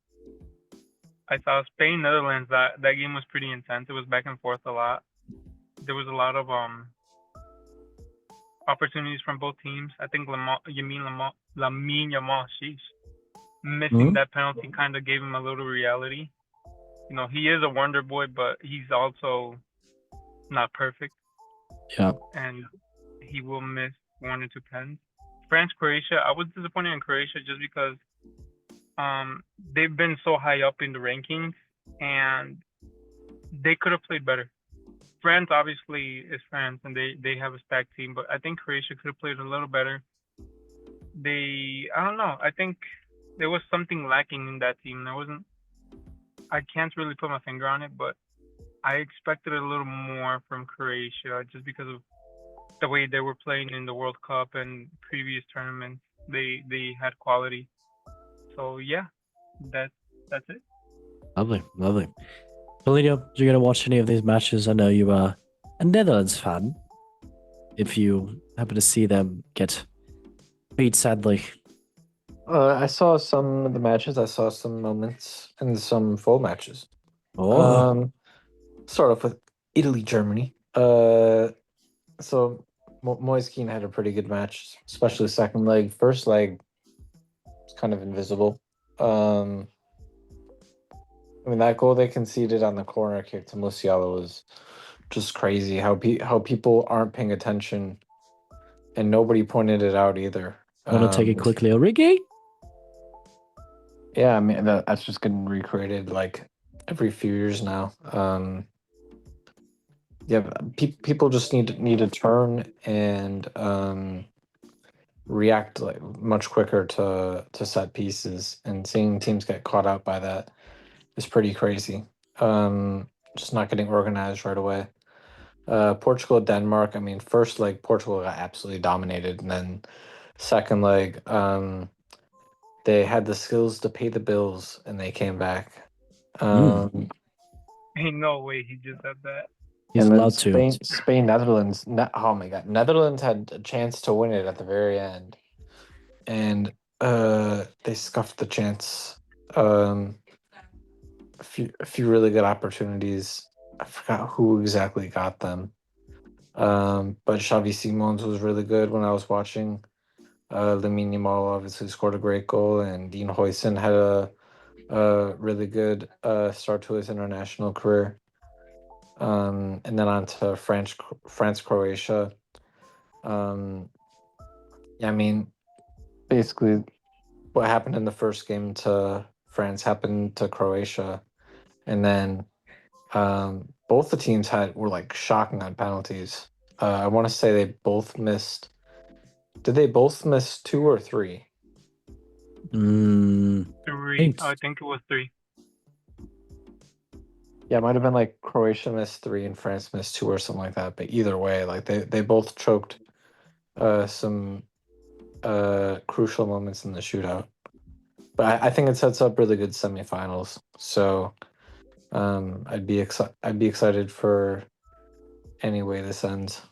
I saw Spain, Netherlands. That game was pretty intense. It was back and forth a lot. There was a lot of opportunities from both teams. I think Lamine Yamal, missing that penalty kind of gave him a little reality. He is a wonder boy, but he's also not perfect. Yeah. And he will miss 1 or 2 pens. France, Croatia. I was disappointed in Croatia just because they've been so high up in the rankings, and they could have played better. France obviously is France, and they have a stacked team, but I think Croatia could have played a little better. I don't know. I think there was something lacking in that team. I can't really put my finger on it, but I expected a little more from Croatia just because of the way they were playing in the World Cup and previous tournaments. They had quality. So yeah, that's it. Lovely. Polino, you're gonna watch any of these matches? I know you are a Netherlands fan. If you happen to see them get beat sadly. I saw some of the matches. I saw some moments and some full matches. Start off with Italy, Germany. So Moise Kean had a pretty good match, especially second leg. First leg, It's kind of invisible. I mean, that goal they conceded on the corner kick to Musiala was just crazy. How people aren't paying attention, and nobody pointed it out either. Want to take it quickly, Origi? Yeah, I mean that's just getting recreated like every few years now. Yeah, people just need to turn and react like much quicker to set pieces, and seeing teams get caught out by that is pretty crazy. Just not getting organized right away. Portugal, Denmark. I mean, first leg Portugal got absolutely dominated, and then second leg, they had the skills to pay the bills, and they came back. Ain't no way he just said that. He's and then allowed to. Spain, Netherlands. Oh my God, Netherlands had a chance to win it at the very end, and they scuffed the chance. A few really good opportunities. I forgot who exactly got them. But Xavi Simons was really good when I was watching. Lamine Yamal obviously scored a great goal, and Dean Huijsen had a really good start to his international career. And then on to France, Croatia. Yeah, I mean, basically, what happened in the first game to France happened to Croatia, and then both the teams were like shocking on penalties. I want to say they both missed. Did they both miss 2 or 3? 3. I think it was 3. Yeah, it might have been like Croatia missed 3 and France missed 2 or something like that. But either way, like they both choked some crucial moments in the shootout. But I think it sets up really good semifinals. So I'd be excited for any way this ends.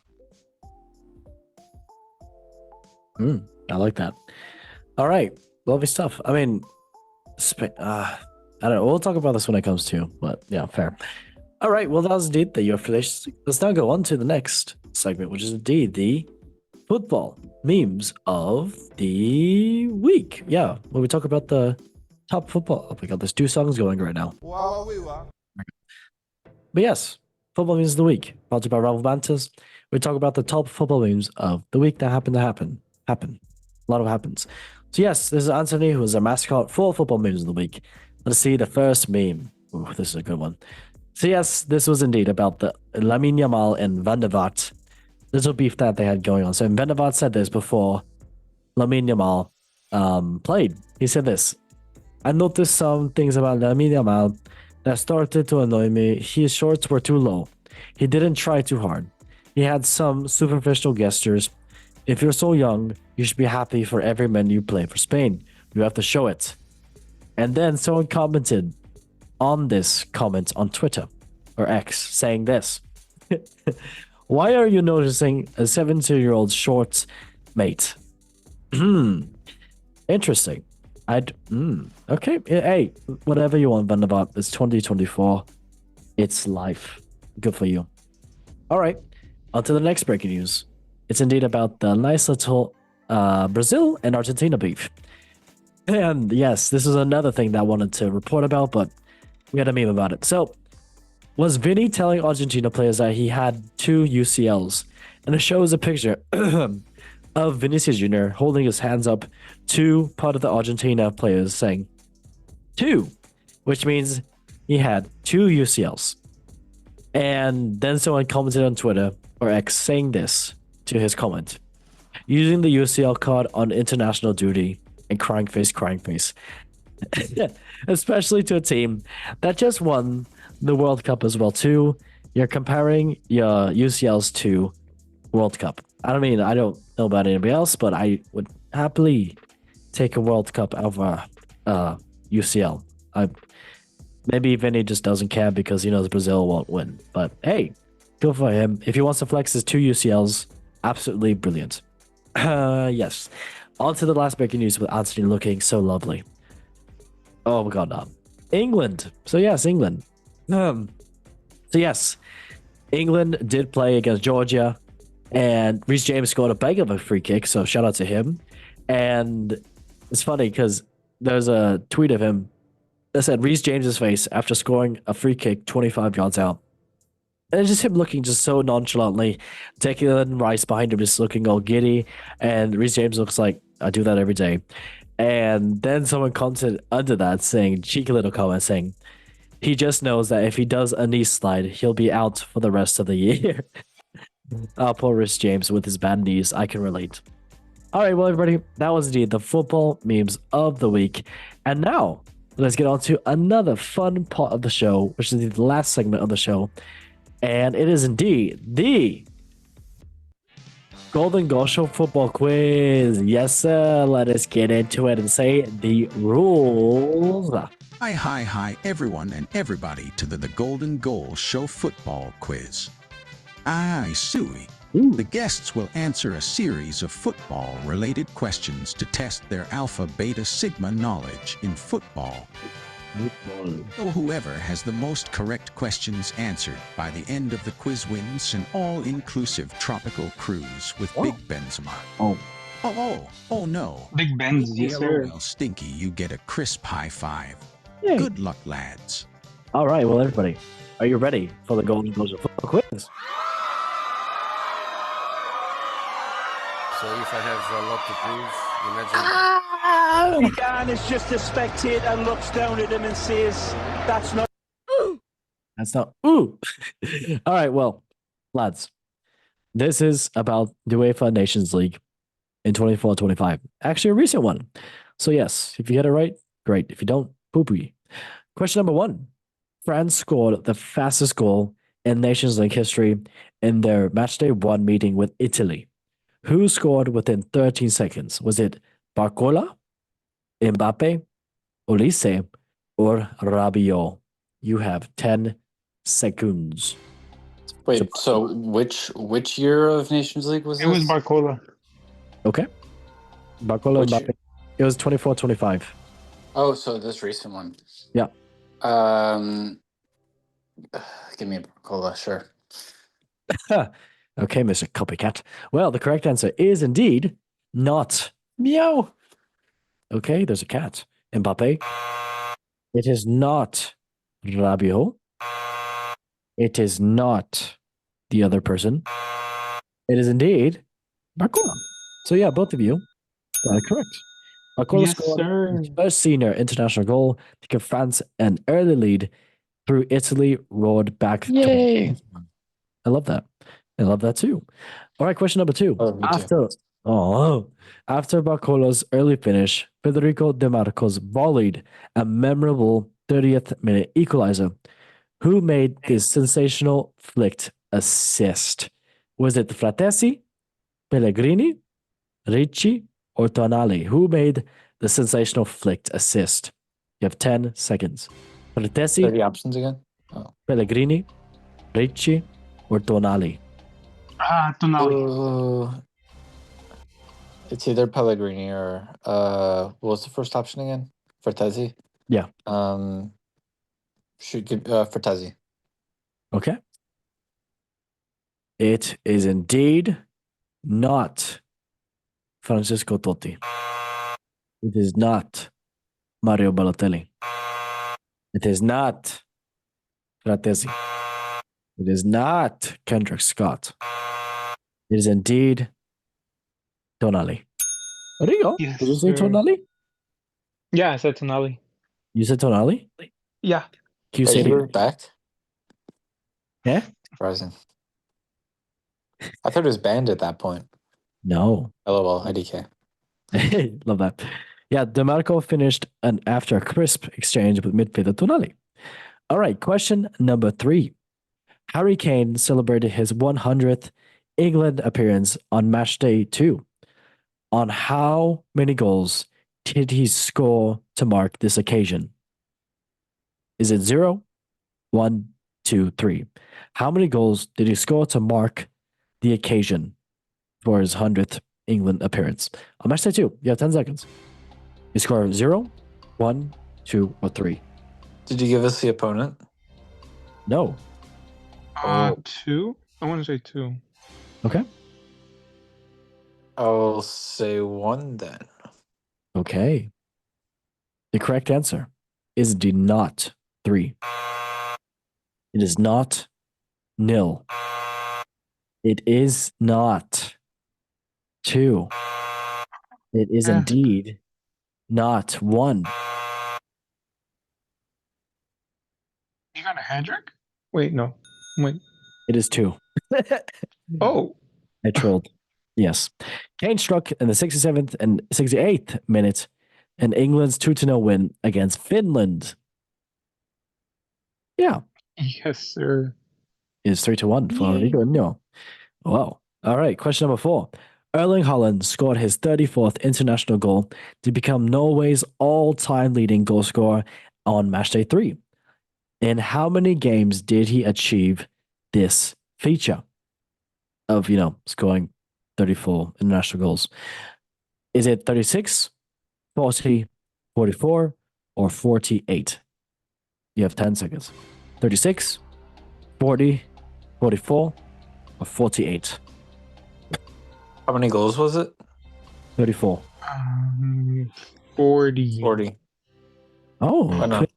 I like that. All right, lovely stuff. I mean, I don't know. We'll talk about this when it comes to, but yeah, fair. All right, well, that was indeed the UEFA League. Let's now go on to the next segment, which is indeed the football memes of the week. Yeah, when we talk about the top football. Oh my God, there's 2 songs going right now. But yes, football memes of the week, brought to you by Ravel Bantas. We talk about the top football memes of the week that happen. A lot of happens. So yes, this is Anthony, who is a mascot for football memes of the week. Let's see the first meme. Ooh, this is a good one. So yes, this was indeed about the Lamine Yamal and Van der Vaart little beef that they had going on. So Van der Vaart said this before Lamine Yamal played. He said this: I noticed some things about Lamine Yamal that started to annoy me. His shorts were too low. He didn't try too hard. He had some superficial gestures. If you're so young, you should be happy for every man you play for Spain. You have to show it. And then someone commented on this comment on Twitter or X saying this: why are you noticing a 17-year-old short, mate? Interesting. Okay. Hey, whatever you want, Van der Vaart. It's 2024. It's life. Good for you. All right. On to the next breaking news. It's indeed about the nice little Brazil and Argentina beef. And yes, this is another thing that I wanted to report about, but we had a meme about it. So, was Vinny telling Argentina players that he had 2 UCLs? And it shows a picture of Vinicius Jr. holding his hands up to part of the Argentina players saying 2, which means he had 2 UCLs. And then someone commented on Twitter or X saying this to his comment: using the UCL card on international duty, and crying face. Especially to a team that just won the World Cup as well too. You're comparing your UCLs to World Cup. I don't know about anybody else, but I would happily take a World Cup over UCL. Maybe Vinny just doesn't care because he knows Brazil won't win. But hey, good for him. If he wants to flex his 2 UCLs, absolutely brilliant. Yes. On to the last breaking news with Anthony looking so lovely. Oh my God, no. England. So yes, England. So yes, England did play against Georgia, and Reece James scored a bag of a free kick, so shout out to him. And it's funny because there's a tweet of him that said Reece James's face after scoring a free kick 25 yards out. And it's just him looking just so nonchalantly. Declan Rice behind him just looking all giddy. And Reece James looks like, I do that every day. And then someone commented under that saying, cheeky little comment saying, he just knows that if he does a knee slide, he'll be out for the rest of the year. Poor Reece James with his bad knees. I can relate. All right, well, everybody, that was indeed the football memes of the week. And now, let's get on to another fun part of the show, which is the last segment of the show. And it is indeed the Golden Goal Show football quiz. Yes, sir. Let us get into it and say the rules. Hi, everyone and everybody to the Golden Goal Show football quiz. Aye, Suey. Ooh. The guests will answer a series of football-related questions to test their alpha, beta, sigma knowledge in football. So whoever has the most correct questions answered by the end of the quiz wins an all-inclusive tropical cruise with Big Benzema. Oh no. Big Benz, yes, sir. LOL Stinky, you get a crisp high five. Yay. Good luck, lads. All right, well, everybody, are you ready for the Golden Goal Show football quiz? So if I have a lot to prove, imagine. Dan is just a spectator and looks down at him and says, that's not. That's not. Ooh. All right, well, lads, this is about the UEFA Nations League in 24-25. Actually, a recent one. So, yes, if you get it right, great. If you don't, poopy. Question number 1. France scored the fastest goal in Nations League history in their matchday 1 meeting with Italy. Who scored within 13 seconds? Was it Barcola, Mbappe, Olise, or Rabiot? You have 10 seconds. Wait, so which year of Nations League was It was this? Barcola. Okay. Barcola, Which Mbappe. year? It was 24-25. Oh, so this recent one. Yeah. Give me a Barcola, sure. Okay, Mr. Copycat. Well, the correct answer is indeed not meow. Okay, there's a cat. Mbappe. It is not Rabiot. It is not the other person. It is indeed Barcola. So yeah, both of you got it correct. Barcola Yes, scored sir. his first senior international goal to give France an early lead through Italy roared back. Yay! I love that. I love that too. All right, question number 2. Oh, me too. After Barcola's early finish, Federico De Marco's volleyed a memorable 30th minute equalizer. Who made this sensational flicked assist? Was it Fratesi, Pellegrini, Ricci, or Tonali? Who made the sensational flicked assist? You have 10 seconds. Say Fratesi, the options again. Pellegrini, Ricci, or Tonali? Tonali. It's either Pellegrini or what was the first option again? Fertezi? Yeah. Should give Fertezi. Okay. It is indeed not Francesco Totti. It is not Mario Balotelli. It is not Fratesi. It is not Kendrick Scott. It is indeed Tonali. There you go. Yes, Did you say sir. Tonali? Yeah, I said Tonali. You said Tonali? Yeah. Can you Hey, say you it? were back? Yeah? Surprising. I thought it was banned at that point. No. LOL, IDK. Love that. Yeah, DeMarco finished after a crisp exchange with midfielder Tonali. All right, question number 3. Harry Kane celebrated his 100th England appearance on match day 2. On how many goals did he score to mark this occasion? Is it 0, 1, 2, 3? How many goals did he score to mark the occasion for his 100th England appearance? On match day 2, you have 10 seconds. You score 0, 1, 2, or 3. Did you give us the opponent? No. 2? I want to say 2. Okay. I'll say 1 then. Okay. The correct answer is indeed not 3. It is not nil. It is not 2. It is indeed not 1. You got a hat-trick? Wait, no. Wait. It is 2. Oh. I trolled. Yes. Kane struck in the 67th and 68th minute in England's 2-0 win against Finland. Yeah. Yes, sir. It is 3-1 for Rico. No. Wow. All right. Question number 4. Erling Haaland scored his 34th international goal to become Norway's all-time leading goal scorer on matchday 3. In how many games did he achieve this feature of, scoring 34 international goals? Is it 36, 40, 44, or 48? You have 10 seconds. 36, 40, 44, or 48? How many goals was it? 34. 40. 40. Oh, Why not?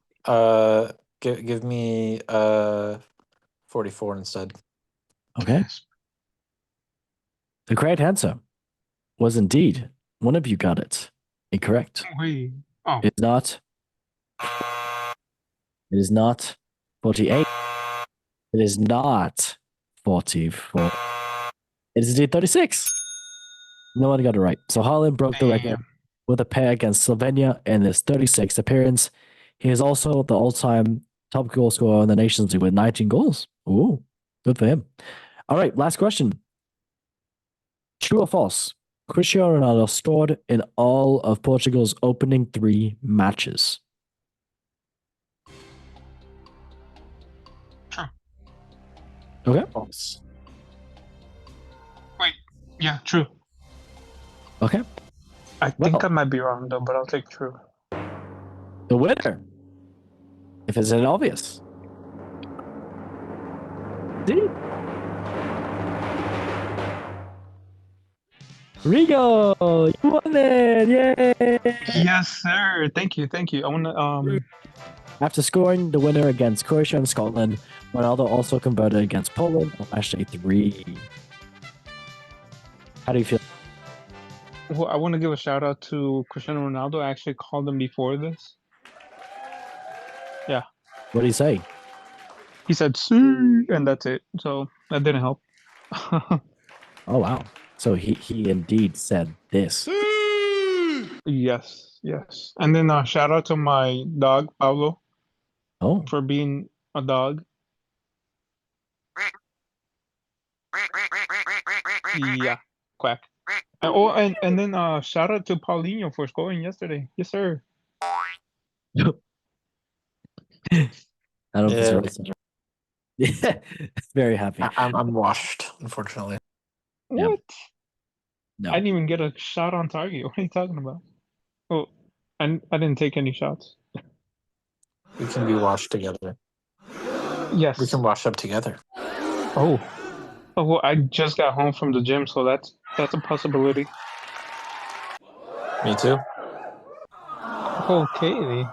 Give me 44 instead. Okay. The correct answer was indeed, one of you got it incorrect. Wait. Oh. It is not 48. It is not 44. It is indeed 36. No one got it right. So Haaland broke the record with a pair against Slovenia in his 36th appearance. He is also the all-time top goal scorer in the Nations League with 19 goals. Ooh, good for him. All right, last question. True or false? Cristiano Ronaldo scored in all of Portugal's opening 3 matches. True. Okay. False. Wait. Yeah, true. Okay. I think I might be wrong, though, but I'll take true. The winner, if it's an obvious. See? Rigo, you won it! Yay! Yes, sir. Thank you. I want to After scoring the winner against Croatia and Scotland, Ronaldo also converted against Poland on matchday 3. How do you feel? Well, I want to give a shout out to Cristiano Ronaldo. I actually called him before this. Yeah. What did he say? He said "see," and that's it. So that didn't help. Oh wow! So he indeed said this. Yes. And then shout out to my dog Pablo. Oh. For being a dog. Yeah. Quack. And then shout out to Paulinho for scoring yesterday. Yes, sir. I don't deserve it. Yeah, very happy. I'm washed, unfortunately. What? Yeah. No. I didn't even get a shot on target. What are you talking about? Oh, I didn't take any shots. We can be washed together. Yes. We can wash up together. Oh, well, I just got home from the gym, so that's a possibility. Me too. Okay.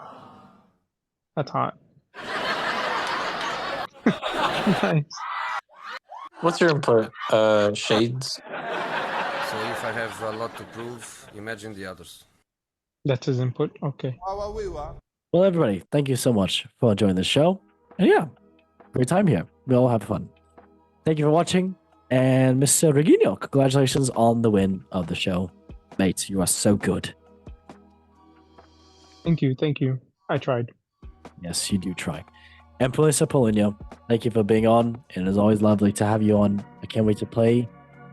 That's hot. Nice. What's your input, Shades? So if I have a lot to prove, imagine the others. That's his input? Okay. Well, everybody, thank you so much for joining the show. And yeah, great time here. We all have fun. Thank you for watching. And Mr. Reguino, congratulations on the win of the show. Mate, you are so good. Thank you. I tried. Yes, you do try. And Melissa Paulinho, thank you for being on. And it's always lovely to have you on. I can't wait to play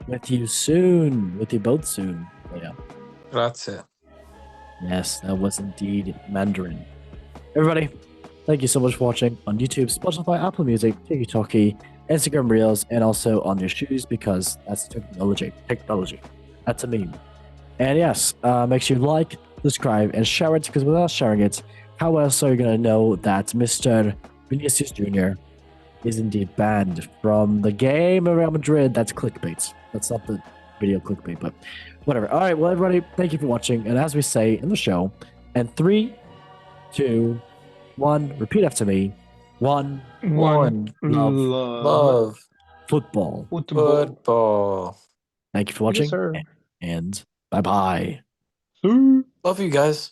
with you soon. With you both soon. But yeah. Grazie. Yes, that was indeed Mandarin. Everybody, thank you so much for watching on YouTube, Spotify, Apple Music, TikTok, Instagram Reels, and also on your shoes because that's technology. That's a meme. And yes, make sure you like, subscribe, and share it because without sharing it, how else are you going to know that Mr. Vinicius Jr. is indeed banned from the game of Real Madrid? That's clickbait. That's not the video clickbait, but whatever. All right, well, everybody, thank you for watching. And as we say in the show, and 3, 2, 1. Repeat after me. 1. One Love. Football. football. Football. Thank you for Yes, watching. sir. And bye-bye. Sir. Love you guys.